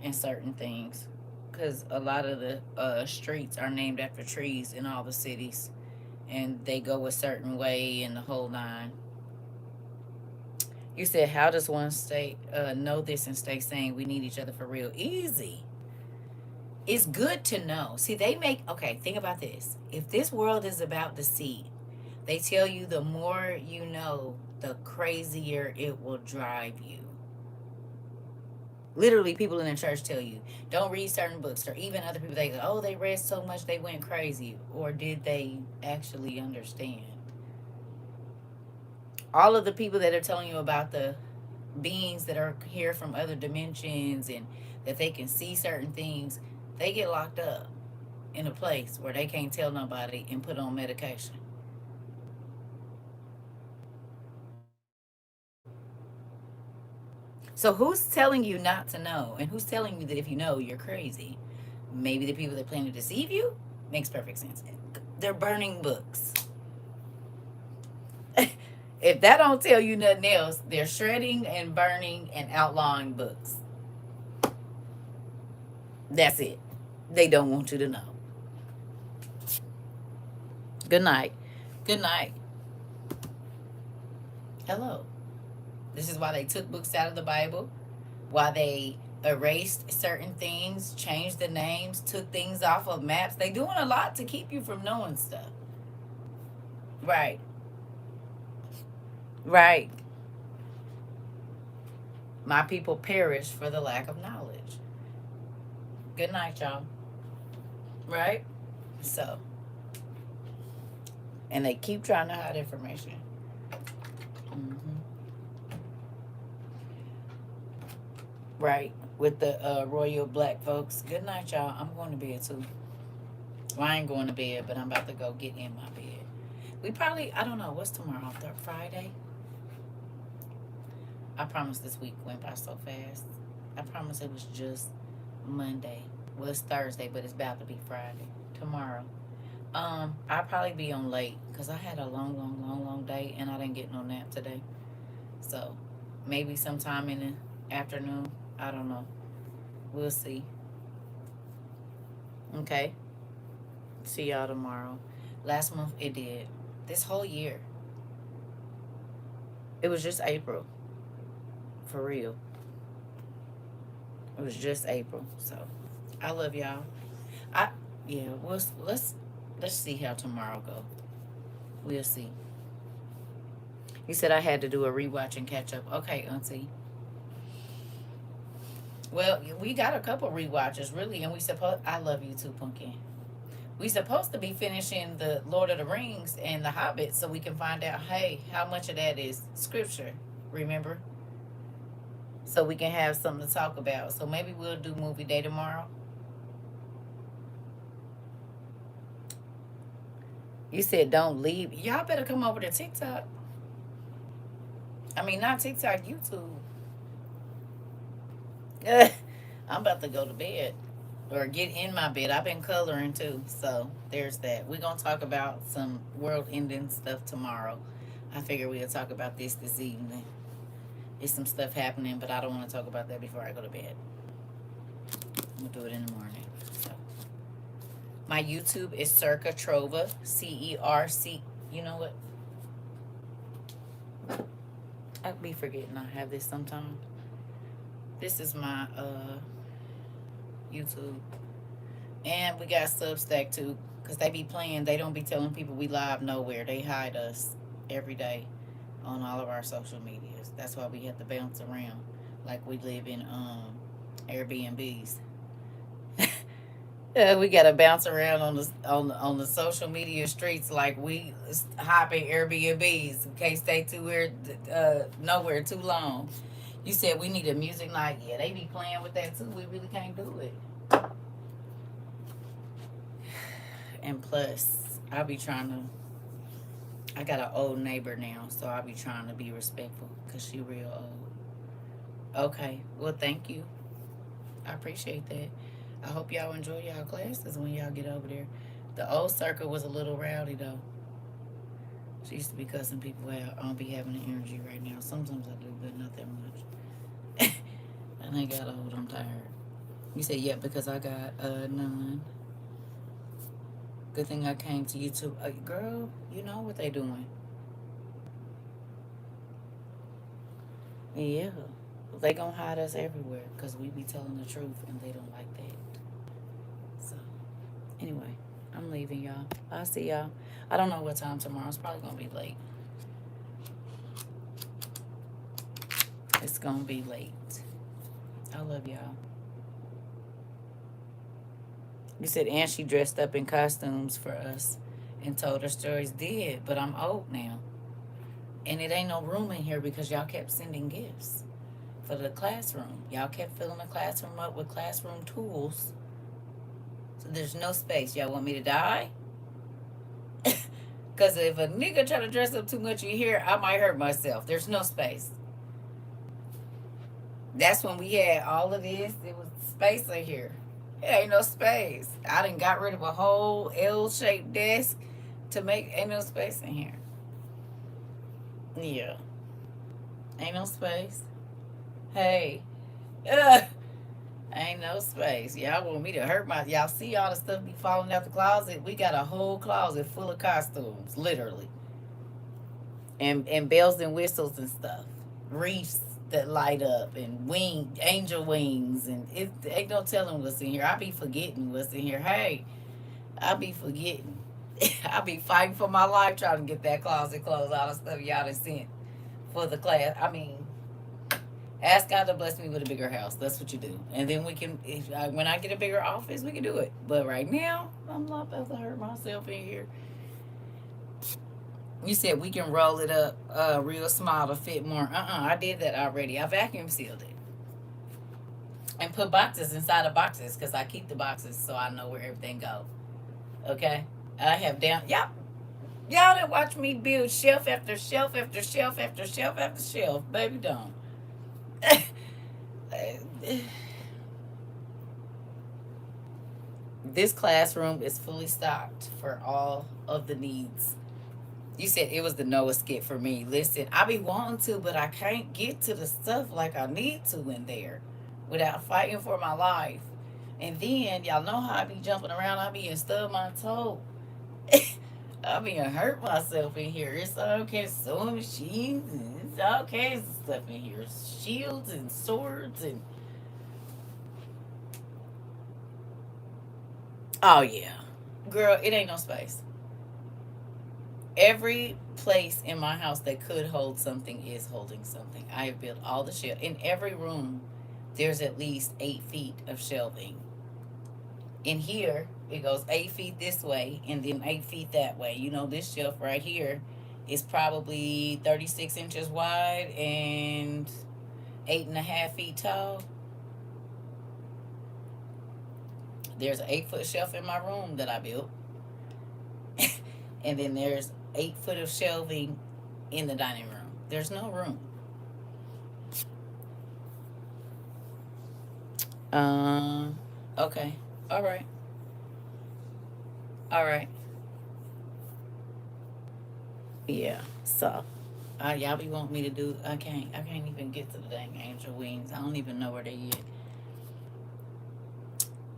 Speaker 1: and certain things, because a lot of the streets are named after trees in all the cities, and they go a certain way and the whole nine. You said, how does one stay know this and stay saying we need each other for real? Easy. It's good to know. See, they make, okay, think about this. If this world is about deceit, they tell you the more you know, the crazier it will drive you. Literally, people in the church tell you, don't read certain books. Or even other people, they go, oh, they read so much they went crazy. Or did they actually understand? All of the people that are telling you about the beings that are here from other dimensions and that they can see certain things, they get locked up in a place where they can't tell nobody and put on medication. So who's telling you not to know? And who's telling you that if you know, you're crazy? Maybe the people that plan to deceive you? Makes perfect sense. They're burning books. If that don't tell you nothing else, they're shredding and burning and outlawing books. That's it. They don't want you to know. Good night. Good night. Hello. This is why they took books out of the Bible, why they erased certain things, changed the names, took things off of maps. They doing a lot to keep you from knowing stuff. Right. Right. My people perish for the lack of knowledge. Good night, y'all. Right? So, and they keep trying to hide information. Mm-hmm. Right. With the royal black folks. Good night, y'all. I'm going to bed too. Well, I ain't going to bed, but I'm about to go get in my bed. We probably, I don't know, what's tomorrow? Friday? I promise this week went by so fast. I promise it was just Monday. Well, it's Thursday, but it's about to be Friday. Tomorrow. I'll probably be on late because I had a long day and I didn't get no nap today. So maybe sometime in the afternoon. I don't know. We'll see. Okay. See y'all tomorrow. Last month it did. This whole year. It was just April. For real. It was just April. So I love y'all. Yeah, let's see how tomorrow go. We'll see. He said I had to do a rewatch and catch up. Okay, Auntie. Well, we got a couple rewatches, really, and I love you too, Pumpkin. We supposed to be finishing the Lord of the Rings and the Hobbit so we can find out, hey, how much of that is scripture, remember? So we can have something to talk about. So maybe we'll do movie day tomorrow. You said don't leave. Y'all better come over to TikTok. I mean, not TikTok, YouTube. I'm about to go to bed or get in my bed. I've been coloring too. So there's that. We're going to talk about some world ending stuff tomorrow. I figure we'll talk about this evening. There's some stuff happening, but I don't want to talk about that before I go to bed. do it in the morning. So my YouTube is CERCA TROVA, CERC. You know what? I be forgetting I have this sometimes. This is my YouTube. And we got Substack too. Because they be playing, they don't be telling people we live nowhere. They hide us every day on all of our social medias. That's why we have to bounce around like we live in Airbnbs. We gotta bounce around on the social media streets like we hopping Airbnbs in case they nowhere too long. You said we need a music night. Yeah, they be playing with that too. We really can't do it. And plus, I be trying to. I got an old neighbor now, so I be trying to be respectful because she real old. Okay, well, thank you. I appreciate that. I hope y'all enjoy y'all classes when y'all get over there. The old CERCA was a little rowdy though. She used to be cussing people out. I don't be having the energy right now. Sometimes I do, but not that much. And I got old. I'm tired. You said, yeah, because I got none. Good thing I came to YouTube. Girl, you know what they doing. Yeah. They gonna hide us everywhere because we be telling the truth and they don't like that. So, anyway, I'm leaving y'all. I'll see y'all. I don't know what time tomorrow. It's probably gonna be late. It's gonna be late. I love y'all. You said, and she dressed up in costumes for us and told her stories. Did, but I'm old now. And it ain't no room in here because y'all kept sending gifts for the classroom. Y'all kept filling the classroom up with classroom tools. So there's no space. Y'all want me to die? Because if a nigga try to dress up too much in here, I might hurt myself. There's no space. That's when we had all of this. It was space in here. It ain't no space. I done got rid of a whole L-shaped desk to make ain't no space in here. Yeah. Ain't no space. Hey. Ain't no space. Y'all want me to hurt y'all see all the stuff be falling out the closet? We got a whole closet full of costumes, literally. And bells and whistles and stuff. Wreaths that light up and angel wings, and it ain't no telling what's in here. I be forgetting what's in here. Hey, I be forgetting. I be fighting for my life trying to get that closet closed out of stuff y'all done sent for the class. I mean, ask God to bless me with a bigger house. That's what you do, and then we can. When I get a bigger office, we can do it. But right now, I'm not about to hurt myself in here. You said we can roll it up real small to fit more. I did that already. I vacuum sealed it. And put boxes inside of boxes because I keep the boxes so I know where everything goes. Okay? I have y'all that watch me build shelf after shelf after shelf after shelf after shelf. Baby, don't. This classroom is fully stocked for all of the needs. You said it was the Noah skit for me. Listen, I be wanting to, but I can't get to the stuff like I need to in there without fighting for my life. And then, y'all know how I be jumping around. I be stub my toe. I be hurt myself in here. It's all kinds of sewing machines and it's all kinds of stuff in here. Shields and swords and... Oh, yeah. Girl, it ain't no space. Every place in my house that could hold something is holding something. I have built all the shelves. In every room, there's at least 8 feet of shelving. In here, it goes 8 feet this way and then 8 feet that way. You know, this shelf right here is probably 36 inches wide and 8.5 feet tall. There's an 8-foot shelf in my room that I built. And then there's 8 foot of shelving in the dining room. There's no room. Okay. All right. All right. Yeah. So, y'all be wanting me to do. I can't even get to the dang angel wings. I don't even know where they at.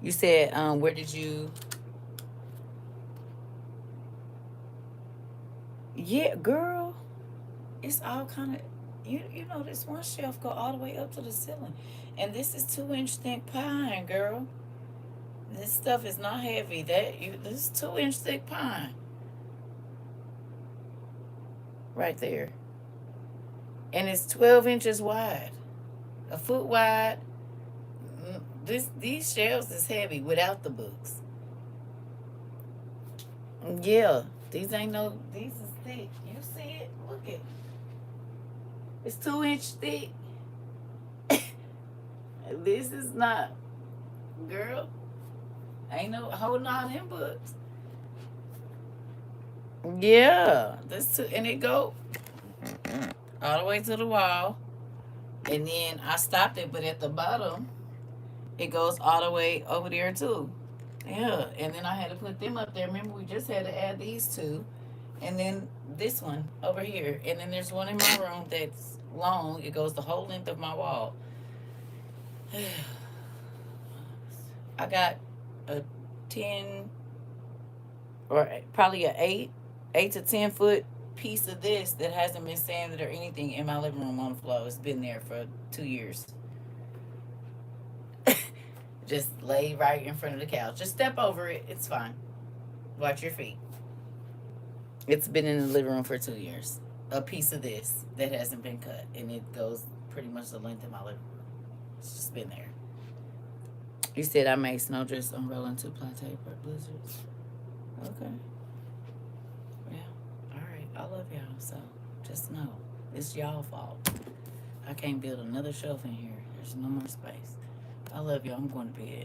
Speaker 1: You said, where did you? Yeah, girl. It's all kind of. You know this one shelf go all the way up to the ceiling, and this is 2 inch thick pine, girl. This stuff is not heavy. This is 2 inch thick pine right there, and it's 12 inches wide, a foot wide. These shelves is heavy without the books. Yeah, these ain't no. These is thick. You see it? Look it. It's 2 inch thick. This is not, girl. Ain't no holding all them books. Yeah, this too, and it go all the way to the wall, and then I stopped it, but at the bottom, it goes all the way over there too. Yeah, and then I had to put them up there. Remember, we just had to add these two, and then this one over here, and then there's one in my room that's long. It goes the whole length of my wall. I got a 10 or probably a 8 to 10 foot piece of this that hasn't been sanded or anything in my living room on the floor. It's been there for 2 years. Just lay right in front of the couch. Just step over it. It's fine. Watch your feet. It's been in the living room for 2 years. A piece of this that hasn't been cut, and it goes pretty much the length of my living room. It's just been there. You said I made snowdrifts, umbrella, and 2-ply tape or blizzards. Okay. Yeah. All right. I love y'all. So just know it's y'all fault. I can't build another shelf in here. There's no more space. I love y'all. I'm going to bed.